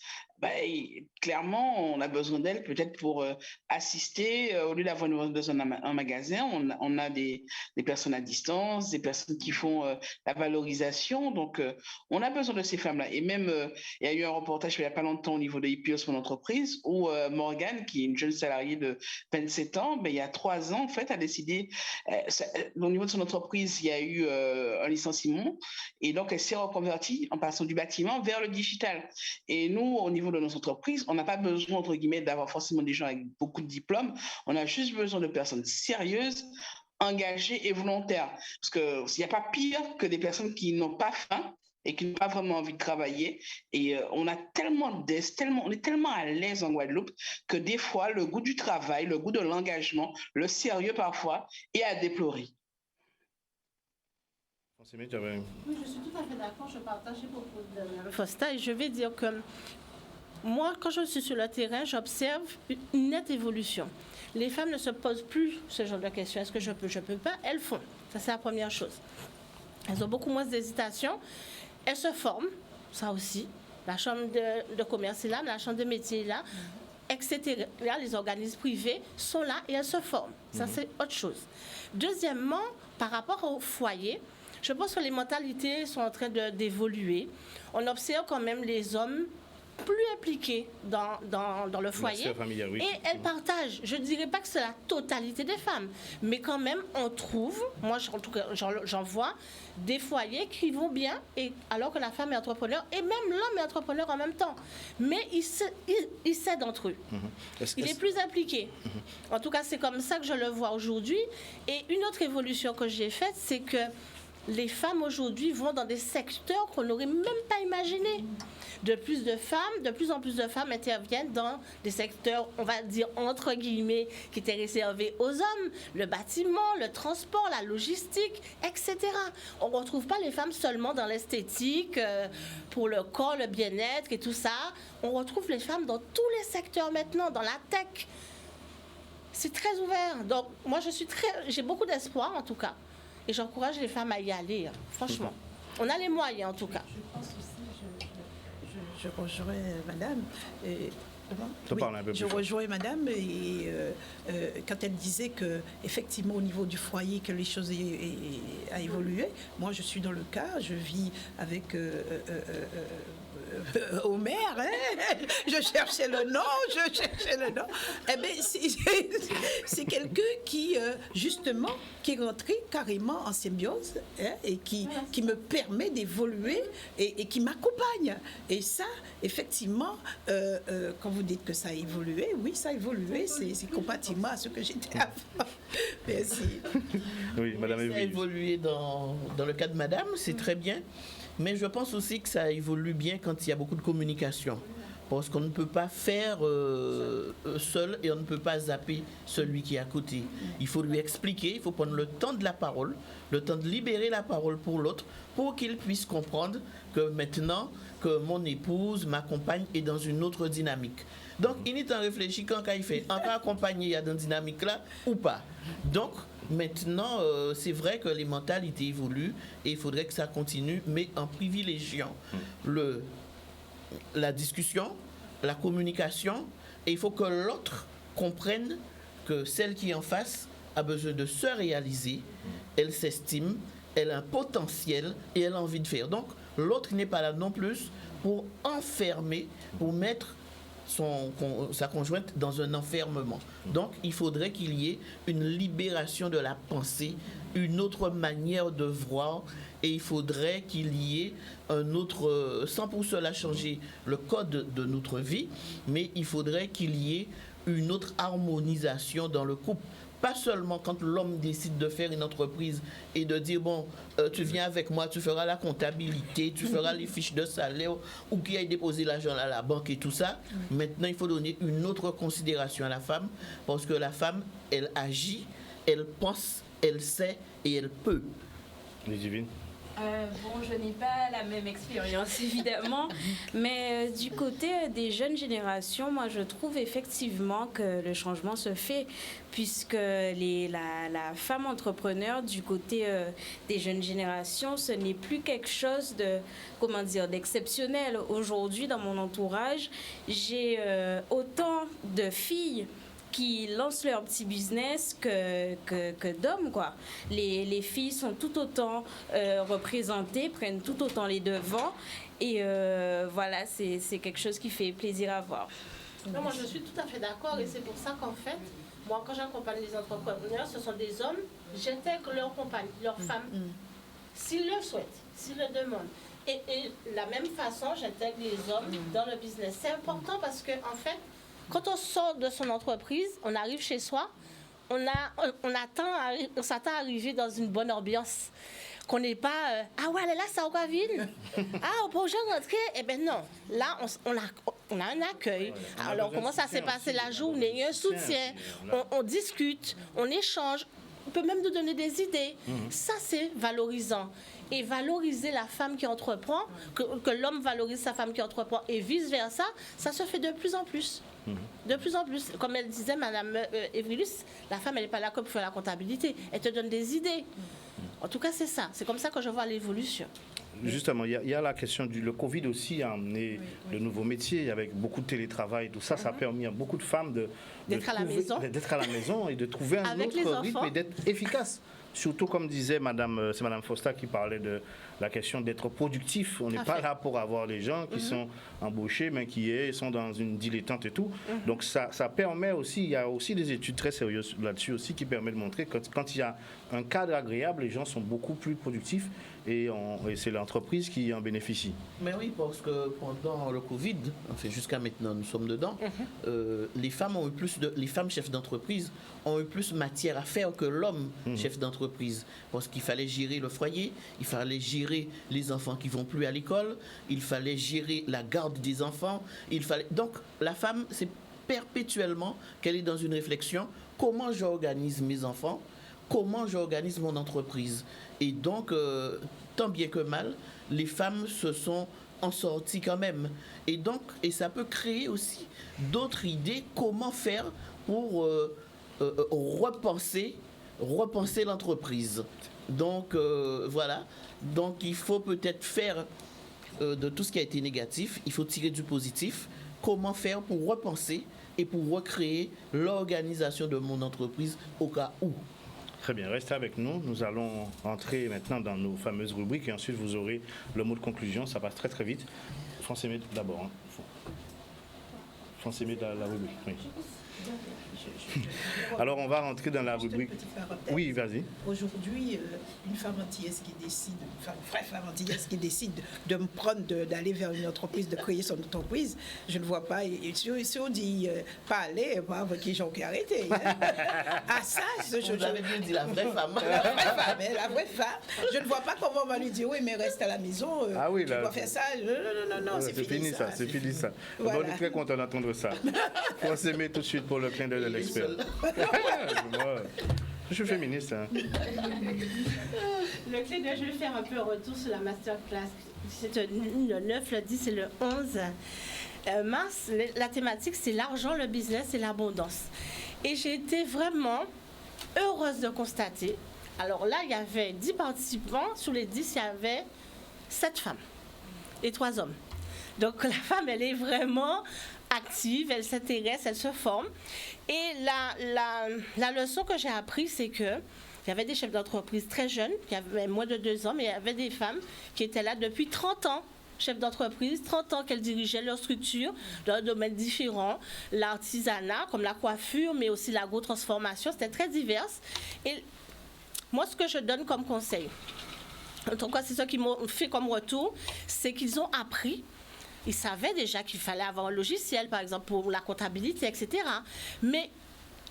Clairement, on a besoin d'elles peut-être pour assister. Au lieu d'avoir une vendeuse en magasin, on a des personnes à distance, des personnes qui font la valorisation. Donc, on a besoin de ces femmes-là. Et même, il y a eu un reportage il n'y a pas longtemps au niveau de IPOS, mon entreprise, où Morgane, qui est une jeune salariée de 27 ans, il y a 3 ans, en fait, a décidé, au niveau de son entreprise, il y a eu un licenciement. Et donc, elle s'est reconvertie en passant du bâtiment vers le digital. Et nous, au niveau de nos entreprises, on n'a pas besoin, entre guillemets, d'avoir forcément des gens avec beaucoup de diplômes. On a juste besoin de personnes sérieuses, engagées et volontaires. Parce qu'il n'y a pas pire que des personnes qui n'ont pas faim et qui n'ont pas vraiment envie de travailler. Et on est tellement à l'aise en Guadeloupe que des fois, le goût du travail, le goût de l'engagement, le sérieux parfois, est à déplorer.
Oui, je suis tout à fait d'accord. Je partage les propos de Mme Fosta et je vais dire que moi, quand je suis sur le terrain, j'observe une nette évolution. Les femmes ne se posent plus ce genre de questions. Est-ce que je peux pas? Elles font. Ça, c'est la première chose. Elles ont beaucoup moins d'hésitation. Elles se forment, ça aussi. La chambre de commerce est là, la chambre de métier est là, etc. Là, les organismes privés sont là et elles se forment. Ça, c'est autre chose. Deuxièmement, par rapport au foyer, je pense que les mentalités sont en train d'évoluer. On observe quand même les hommes plus impliquées dans le foyer. Familiale, oui. Et elles partagent. Je ne dirais pas que c'est la totalité des femmes, mais quand même, on trouve, moi en tout cas, j'en vois, des foyers qui vont bien, alors que la femme est entrepreneur, et même l'homme est entrepreneur en même temps. Mais il s'aide entre eux. Il est plus impliqué. En tout cas, c'est comme ça que je le vois aujourd'hui. Et une autre évolution que j'ai faite, c'est que les femmes aujourd'hui vont dans des secteurs qu'on n'aurait même pas imaginés. De plus en plus de femmes interviennent dans des secteurs, on va dire entre guillemets, qui étaient réservés aux hommes, le bâtiment, le transport, la logistique, etc. On ne retrouve pas les femmes seulement dans l'esthétique, pour le corps, le bien-être et tout ça. On retrouve les femmes dans tous les secteurs maintenant, dans la tech. C'est très ouvert. Donc, moi, j'ai beaucoup d'espoir, en tout cas. Et j'encourage les femmes à y aller, hein, franchement. On a les moyens, en tout cas.
Je pense aussi, je rejoins madame. Je rejoins madame et quand elle disait que effectivement au niveau du foyer que les choses a évolué. Moi, je suis dans le cas, je vis avec Homer, hein? Je cherchais le nom. Eh bien, c'est quelqu'un qui, justement, qui est rentré carrément en symbiose, hein, et qui me permet d'évoluer et qui m'accompagne. Et ça, effectivement, quand vous dites que ça a évolué, oui, ça a évolué, c'est compatiblement à ce que j'étais avant. Merci.
Oui, madame Evelyne.
Ça a évolué dans le cas de madame, c'est très bien. Mais je pense aussi que ça évolue bien quand il y a beaucoup de communication. Parce qu'on ne peut pas faire seul et on ne peut pas zapper celui qui est à côté. Il faut lui expliquer, il faut prendre le temps de la parole, le temps de libérer la parole pour l'autre, pour qu'il puisse comprendre que maintenant que mon épouse, ma compagne est dans une autre dynamique. Donc, il est en réfléchir quand il fait encore accompagné, il y a dans cette dynamique-là ou pas. Donc, maintenant, c'est vrai que les mentalités évoluent et il faudrait que ça continue, mais en privilégiant la discussion, la communication, et il faut que l'autre comprenne que celle qui est en face a besoin de se réaliser, elle s'estime, elle a un potentiel et elle a envie de faire. Donc, l'autre n'est pas là non plus pour enfermer, pour mettre sa conjointe dans un enfermement. Donc, il faudrait qu'il y ait une libération de la pensée, une autre manière de voir, et il faudrait qu'il y ait un autre, sans pour cela changer le code de notre vie, mais il faudrait qu'il y ait une autre harmonisation dans le couple. Pas seulement quand l'homme décide de faire une entreprise et de dire, bon, tu viens avec moi, tu feras la comptabilité, tu feras les fiches de salaire, ou qui aille déposer l'argent à la banque et tout ça. Maintenant, il faut donner une autre considération à la femme, parce que la femme, elle agit, elle pense, elle sait et elle peut.
Les divines.
Bon, je n'ai pas la même expérience, évidemment, mais du côté des jeunes générations, moi, je trouve effectivement que le changement se fait, puisque la femme entrepreneur du côté des jeunes générations, ce n'est plus quelque chose d'exceptionnel. Aujourd'hui, dans mon entourage, j'ai autant de filles qui lancent leur petit business que d'hommes, quoi. Les filles sont tout autant représentées, prennent tout autant les devants. Et voilà, c'est quelque chose qui fait plaisir à voir.
Non, moi, je suis tout à fait d'accord. Et c'est pour ça qu'en fait, moi, quand j'accompagne les entrepreneurs, ce sont des hommes, j'intègre leurs compagnes, leurs femmes, s'ils le souhaitent, s'ils le demandent. Et de la même façon, j'intègre les hommes dans le business. C'est important parce que, en fait, quand on sort de son entreprise, on arrive chez soi, on s'attend à arriver dans une bonne ambiance. Qu'on n'est pas ah ouais, elle est là, ça va vite. Ah, pour rentrer, eh bien non. Là, on a un accueil. Alors, comment ça s'est passé la journée? Il y a un soutien. On discute, on échange. On peut même nous donner des idées. Ça, c'est valorisant. Et valoriser la femme qui entreprend, que l'homme valorise sa femme qui entreprend et vice-versa, ça se fait de plus en plus. De plus en plus. Comme elle disait, Madame Evrilus, la femme, elle n'est pas là que pour faire la comptabilité. Elle te donne des idées. En tout cas, c'est ça. C'est comme ça que je vois l'évolution.
Justement, il y a la question le Covid aussi a amené de nouveaux métiers avec beaucoup de télétravail. Tout ça, ça a permis à beaucoup de femmes d'être à la maison et de trouver un autre rythme et d'être efficace. Surtout, comme disait c'est Madame Fosta qui parlait de la question d'être productif. On n'est pas là pour avoir les gens qui sont embauchés, mais qui sont dans une dilettante et tout. Donc, ça permet aussi, il y a aussi des études très sérieuses là-dessus aussi qui permettent de montrer que quand il y a un cadre agréable, les gens sont beaucoup plus productifs et c'est l'entreprise qui en bénéficie.
Mais oui, parce que pendant le Covid, enfin jusqu'à maintenant, nous sommes dedans, les femmes chefs d'entreprise ont eu plus matière à faire que l'homme chef d'entreprise. l'entreprise. Parce qu'il fallait gérer le foyer, il fallait gérer les enfants qui vont plus à l'école, il fallait gérer la garde des enfants. Donc, la femme, c'est perpétuellement qu'elle est dans une réflexion. Comment j'organise mes enfants? Comment j'organise mon entreprise? Et donc, tant bien que mal, les femmes se sont en sorties quand même. Et donc, ça peut créer aussi d'autres idées, comment faire pour repenser l'entreprise. Donc, voilà. Donc, il faut peut-être faire de tout ce qui a été négatif, il faut tirer du positif. Comment faire pour repenser et pour recréer l'organisation de mon entreprise au cas où.
Très bien, restez avec nous. Nous allons entrer maintenant dans nos fameuses rubriques et ensuite vous aurez le mot de conclusion. Ça passe très très vite. Français d'abord. Français dans la rubrique. Oui. Alors on va rentrer dans la rubrique. Oui, vas-y.
Aujourd'hui, une femme antillaise qui décide, une vraie femme antillaise qui décide de me prendre, d'aller vers une entreprise, de créer son entreprise, je ne vois pas. Et si on dit pas aller, pas avec les gens qui arrêtent. À ça,
j'avais bien dit la vraie femme.
La vraie femme. Je ne vois pas comment on va lui dire oui, mais reste à la maison.
Ah oui,
tu dois faire ça. Non, c'est fini ça.
C'est fini ça.
Voilà.
On est très content d'entendre ça. On s'aimer tout de suite pour le clin d'œil de l'expert. Je suis féministe. Hein.
Le clin d'œil, je vais faire un peu un retour sur la masterclass. C'est le 9, le 10 et le 11 mars. La thématique, c'est l'argent, le business et l'abondance. Et j'ai été vraiment heureuse de constater. Alors là, il y avait 10 participants. Sur les 10, il y avait 7 femmes et 3 hommes. Donc la femme, elle est vraiment active, elle s'intéresse, elle se forme. Et la leçon que j'ai apprise, c'est que il y avait des chefs d'entreprise très jeunes, qui avaient moins de 2 ans, mais il y avait des femmes qui étaient là depuis 30 ans, chefs d'entreprise, 30 ans qu'elles dirigeaient leur structure dans un domaine différent, l'artisanat, comme la coiffure, mais aussi l'agro-transformation, c'était très divers. Et moi, ce que je donne comme conseil, en tout cas, c'est ce qu'ils m'ont fait comme retour, c'est qu'ils ont appris. Ils savaient déjà qu'il fallait avoir un logiciel, par exemple, pour la comptabilité, etc. Mais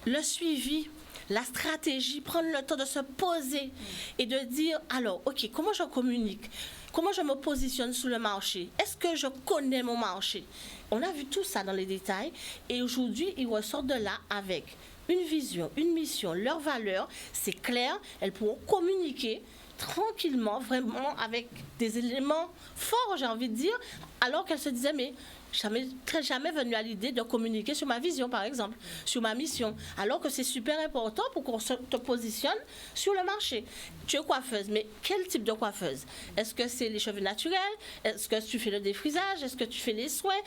le suivi, la stratégie, prendre le temps de se poser et de dire, alors, OK, comment je communique? Comment je me positionne sur le marché? Est-ce que je connais mon marché? On a vu tout ça dans les détails. Et aujourd'hui, ils ressortent de là avec une vision, une mission, leurs valeurs. C'est clair, elles pourront communiquer tranquillement, vraiment avec des éléments forts, j'ai envie de dire, alors qu'elle se disait, mais je ne serais jamais venue à l'idée de communiquer sur ma vision, par exemple, sur ma mission, alors que c'est super important pour qu'on te positionne sur le marché. Tu es coiffeuse, mais quel type de coiffeuse? Est-ce que c'est les cheveux naturels? Est-ce que tu fais le défrisage? Est-ce que tu fais les soins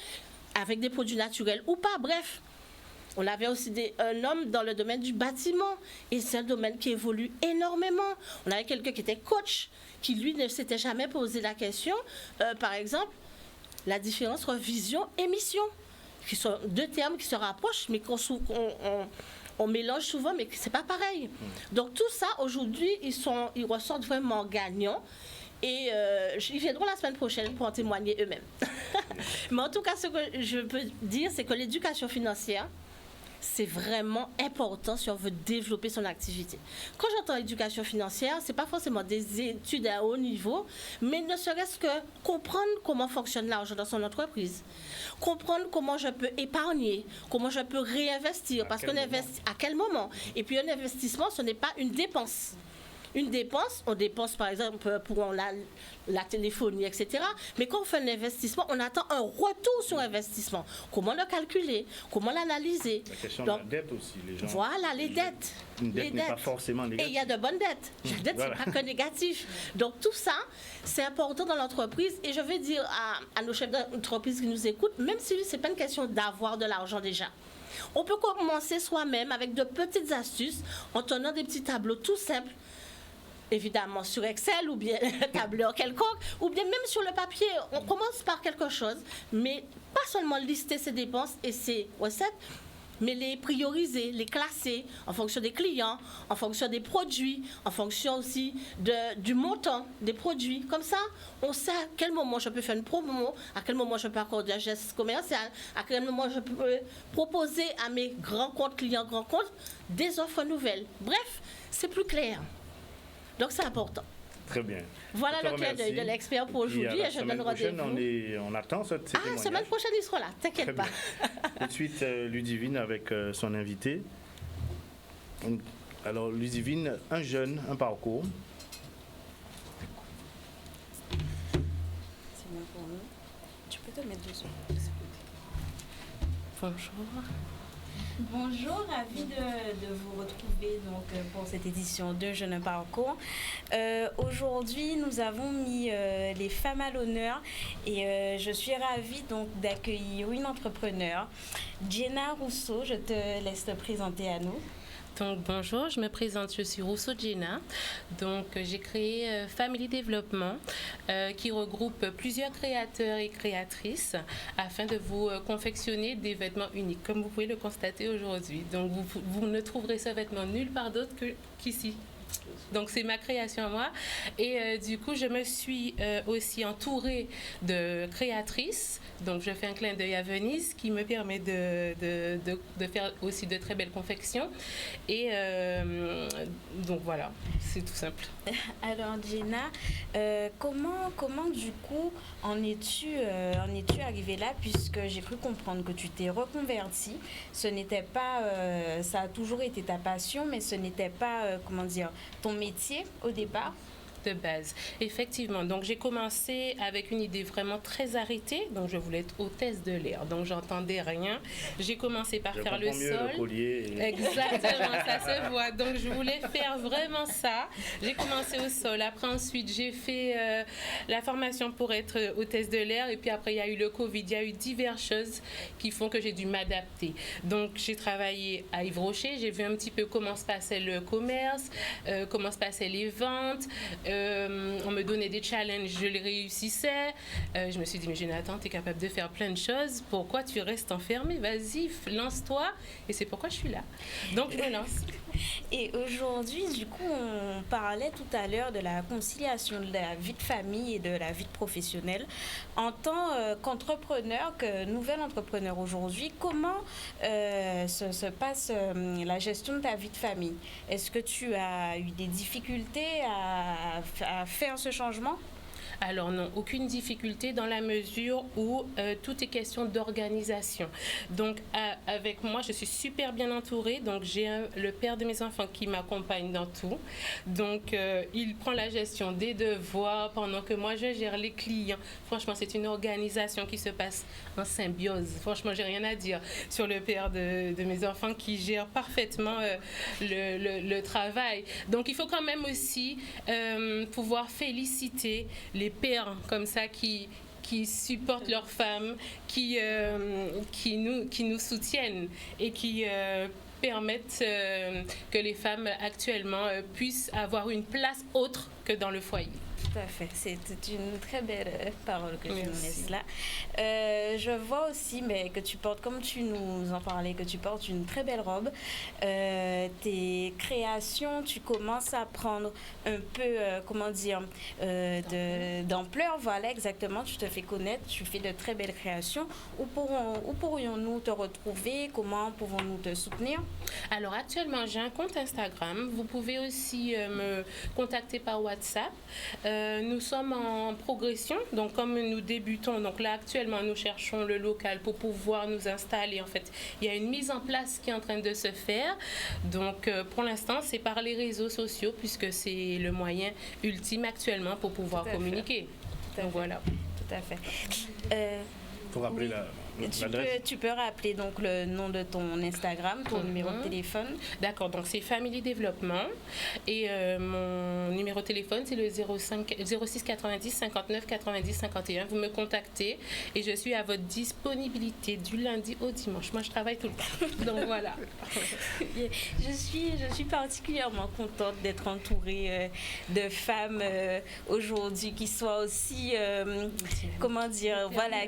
avec des produits naturels ou pas? Bref. On avait aussi un homme dans le domaine du bâtiment et c'est un domaine qui évolue énormément. On avait quelqu'un qui était coach, qui lui ne s'était jamais posé la question, par exemple, la différence entre vision et mission, qui sont 2 termes qui se rapprochent, mais on mélange souvent, mais c'est pas pareil. Donc tout ça, aujourd'hui, ils ressortent vraiment gagnants. Et ils viendront la semaine prochaine pour en témoigner eux-mêmes. Mais en tout cas, ce que je peux dire, c'est que l'éducation financière, c'est vraiment important si on veut développer son activité. Quand j'entends éducation financière, ce n'est pas forcément des études à haut niveau, mais ne serait-ce que comprendre comment fonctionne l'argent dans son entreprise, comprendre comment je peux épargner, comment je peux réinvestir, parce qu'on investit à quel moment. Et puis un investissement, ce n'est pas une dépense. Une dépense, on dépense par exemple pour la téléphonie, etc. Mais quand on fait un investissement, on attend un retour sur investissement. Comment le calculer? Comment l'analyser?
La question de la dette aussi. Les gens,
voilà, les dettes.
Une dette n'est pas forcément négative.
Et il y a de bonnes dettes. La dette, voilà. C'est pas que négatif. Donc tout ça, c'est important dans l'entreprise. Et je vais dire à nos chefs d'entreprise qui nous écoutent, même si ce n'est pas une question d'avoir de l'argent déjà. On peut commencer soi-même avec de petites astuces en tenant des petits tableaux tout simples, évidemment sur Excel ou bien tableur quelconque, ou bien même sur le papier. On commence par quelque chose, mais pas seulement lister ses dépenses et ses recettes, mais les prioriser, les classer en fonction des clients, en fonction des produits, en fonction aussi du montant des produits. Comme ça, on sait à quel moment je peux faire une promo, à quel moment je peux accorder un geste commercial, à quel moment je peux proposer à mes grands comptes, clients grands comptes, des offres nouvelles. Bref, c'est plus clair. Donc c'est important.
Très bien.
Voilà le clin d'œil de l'expert pour aujourd'hui et je donne rendez-vous.
On attend ce témoignage.
Semaine prochaine, ils seront là, t'inquiète pas.
Tout de suite, Ludivine avec son invité. Alors, Ludivine, un jeune, un parcours.
C'est bien pour nous. Tu peux te mettre dessus. Bonjour. Bonjour, ravie de vous retrouver donc, pour cette édition de Jeunes Parcours. Aujourd'hui, nous avons mis les femmes à l'honneur et je suis ravie donc d'accueillir une entrepreneure, Jenna Rousseau. Je te laisse te présenter à nous.
Donc bonjour, je me présente, je suis Rousseau Jenna. Donc j'ai créé Family Development qui regroupe plusieurs créateurs et créatrices afin de vous confectionner des vêtements uniques, comme vous pouvez le constater aujourd'hui. Donc vous ne trouverez ce vêtement nulle part d'autre qu'ici. Donc c'est ma création à moi et du coup je me suis aussi entourée de créatrices. Donc je fais un clin d'œil à Venise qui me permet de faire aussi de très belles confections et donc voilà, c'est tout simple.
Alors Jenna, comment du coup en es-tu arrivée là, puisque j'ai cru comprendre que tu t'es reconvertie. Ce n'était pas, ça a toujours été ta passion, mais ce n'était pas ton métier au départ.
De base, effectivement. Donc j'ai commencé avec une idée vraiment très arrêtée. Donc je voulais être hôtesse de l'air. Donc j'entendais rien. J'ai commencé par faire le sol.
Le collier.
Exactement, ça se voit. Donc je voulais faire vraiment ça. J'ai commencé au sol. Après ensuite j'ai fait la formation pour être hôtesse de l'air. Et puis après il y a eu le Covid. Il y a eu diverses choses qui font que j'ai dû m'adapter. Donc j'ai travaillé à Yves Rocher. J'ai vu un petit peu comment se passait le commerce, comment se passaient les ventes. On me donnait des challenges, je les réussissais. Je me suis dit, mais Jonathan, tu es capable de faire plein de choses. Pourquoi tu restes enfermé? Vas-y, lance-toi. Et c'est pourquoi je suis là. Donc, je me lance.
Et aujourd'hui, du coup, on parlait tout à l'heure de la conciliation de la vie de famille et de la vie professionnelle. En tant qu'entrepreneur, que nouvel entrepreneur aujourd'hui, comment se passe la gestion de ta vie de famille? Est-ce que tu as eu des difficultés à faire ce changement?
Alors non, aucune difficulté dans la mesure où tout est question d'organisation. Donc avec moi, je suis super bien entourée. Donc j'ai le père de mes enfants qui m'accompagne dans tout. Donc il prend la gestion des devoirs pendant que moi je gère les clients. Franchement, c'est une organisation qui se passe en symbiose. Franchement, j'ai rien à dire sur le père de mes enfants qui gère parfaitement le travail. Donc il faut quand même aussi pouvoir féliciter les pères comme ça qui supportent leurs femmes, qui nous soutiennent et qui permettent que les femmes actuellement puissent avoir une place autre que dans le foyer.
Tout à fait, c'est une très belle parole que tu nous laisses là. Je vois aussi que tu portes, comme tu nous en parlais, que tu portes une très belle robe. Tes créations, tu commences à prendre un peu, d'ampleur. Voilà, exactement, tu te fais connaître, tu fais de très belles créations. Où pourrions-nous te retrouver? Comment pouvons-nous te soutenir?
Alors actuellement, j'ai un compte Instagram. Vous pouvez aussi me contacter par WhatsApp. Nous sommes en progression, donc comme nous débutons, donc là actuellement nous cherchons le local pour pouvoir nous installer. En fait, il y a une mise en place qui est en train de se faire. Donc pour l'instant, c'est par les réseaux sociaux puisque c'est le moyen ultime actuellement pour pouvoir communiquer. Donc voilà.
Tout à fait.
Faut rappeler
tu peux rappeler donc le nom de ton Instagram, ton numéro de téléphone.
D'accord, donc c'est Family Development et mon numéro de téléphone c'est le 06 90 59 90 51. Vous me contactez et je suis à votre disponibilité du lundi au dimanche. Moi je travaille tout le temps, donc voilà.
Je suis particulièrement contente d'être entourée de femmes aujourd'hui qui soient aussi,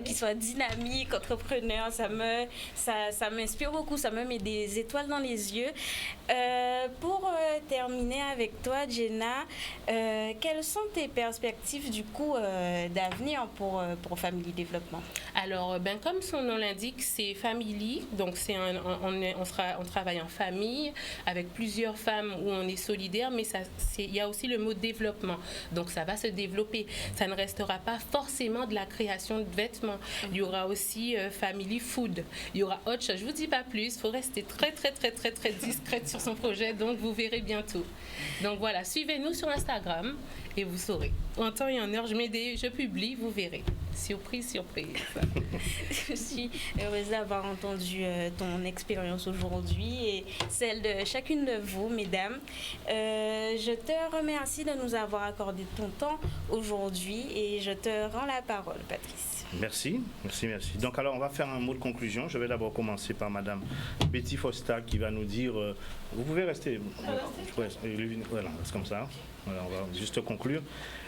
qui soient dynamiques, entreprenantes entrepreneur, ça m'inspire beaucoup, ça me met des étoiles dans les yeux. Pour terminer avec toi, Jenna, quelles sont tes perspectives du coup d'avenir pour Family Développement?
Alors, comme son nom l'indique, c'est Family, donc on travaille en famille avec plusieurs femmes où on est solidaire, mais il y a aussi le mot développement, donc ça va se développer. Ça ne restera pas forcément de la création de vêtements. Il y aura aussi Family Food, il y aura autre chose. Je vous dis pas plus, il faut rester très très très très très discrète sur son projet, donc vous verrez bientôt. Donc voilà, suivez-nous sur Instagram et vous saurez. En temps et en heure, je publie, vous verrez. Surprise, surprise.
Je suis heureuse d'avoir entendu ton expérience aujourd'hui et celle de chacune de vous, mesdames. Je te remercie de nous avoir accordé ton temps aujourd'hui et je te rends la parole, Patrice.
Merci. Donc alors, on va faire un mot de conclusion. Je vais d'abord commencer par Madame Betty Fosta qui va nous dire... vous pouvez rester. Voilà, c'est comme ça. Voilà, on va juste conclure.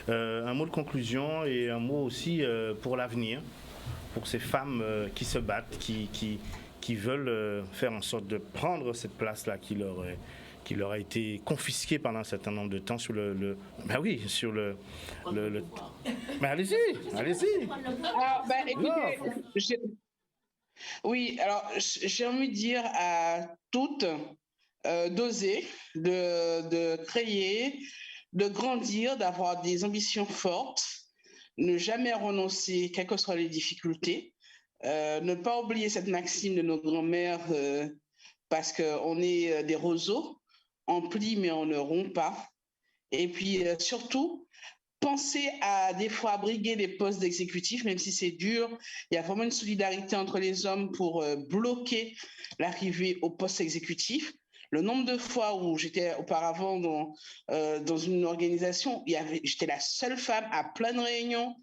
Un mot de conclusion et un mot aussi pour l'avenir, pour ces femmes qui se battent, qui veulent faire en sorte de prendre cette place-là qui leur a été confisquée pendant un certain nombre de temps sur Mais allez-y.
Écoutez, oui, alors j'ai envie de dire à toutes d'oser, de créer, de grandir, d'avoir des ambitions fortes, ne jamais renoncer, quelles que soient les difficultés, ne pas oublier cette maxime de nos grands-mères, parce qu'on est des roseaux, on plie mais on ne rompt pas. Et puis surtout, penser à des fois briguer des postes d'exécutif, même si c'est dur. Il y a vraiment une solidarité entre les hommes pour bloquer l'arrivée au poste exécutif. Le nombre de fois où j'étais auparavant dans une organisation, j'étais la seule femme à plein de réunions.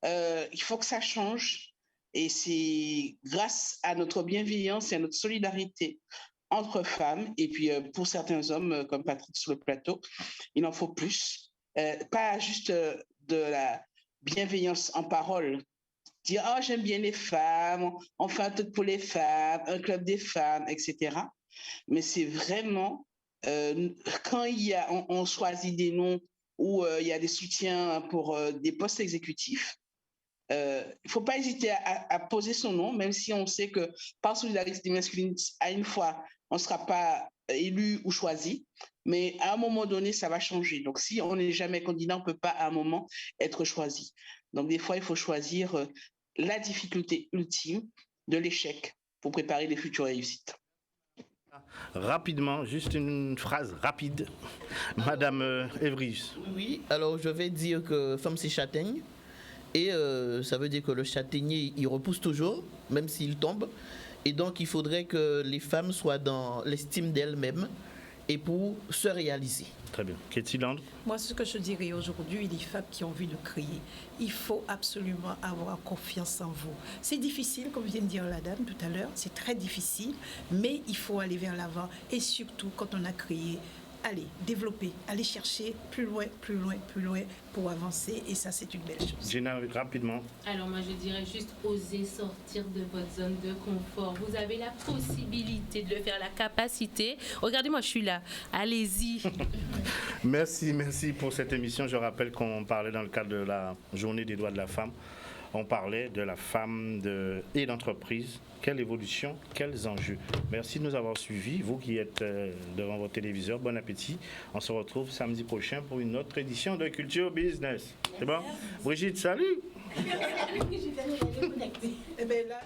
Il faut que ça change. Et c'est grâce à notre bienveillance et à notre solidarité entre femmes. Et puis pour certains hommes, comme Patrick sur le plateau, il en faut plus. Pas juste de la bienveillance en parole. Dire « Oh, j'aime bien les femmes, on fait un truc pour les femmes, un club des femmes, etc. » Mais c'est vraiment quand on choisit des noms où il y a des soutiens pour des postes exécutifs, il ne faut pas hésiter à poser son nom, même si on sait que par solidarité masculine, à une fois, on ne sera pas élu ou choisi, mais à un moment donné, ça va changer. Donc, si on n'est jamais candidat, on ne peut pas à un moment être choisi. Donc, des fois, il faut choisir la difficulté ultime de l'échec pour préparer les futures réussites.
Rapidement, juste une phrase rapide. Madame Evry.
Oui, alors je vais dire que femme c'est châtaigne. Et ça veut dire que le châtaignier, il repousse toujours, même s'il tombe. Et donc, il faudrait que les femmes soient dans l'estime d'elles-mêmes et pour se réaliser.
Très bien. Katie Land?
Moi, ce que je dirais aujourd'hui, les femmes qui ont envie de crier, il faut absolument avoir confiance en vous. C'est difficile, comme vient de dire la dame tout à l'heure, c'est très difficile, mais il faut aller vers l'avant. Et surtout, quand on a crié, allez, développer, aller chercher plus loin pour avancer. Et ça, c'est une belle chose.
Jenna, rapidement.
Alors moi, je dirais juste oser sortir de votre zone de confort. Vous avez la possibilité de le faire, la capacité. Regardez-moi, je suis là. Allez-y.
Merci pour cette émission. Je rappelle qu'on parlait dans le cadre de la Journée des droits de la femme. On parlait de la femme et d'entreprise. Quelle évolution, quels enjeux. Merci de nous avoir suivis. Vous qui êtes devant votre téléviseur, bon appétit. On se retrouve samedi prochain pour une autre édition de Culture Business. C'est bon? Brigitte, salut!
Eh bien, là...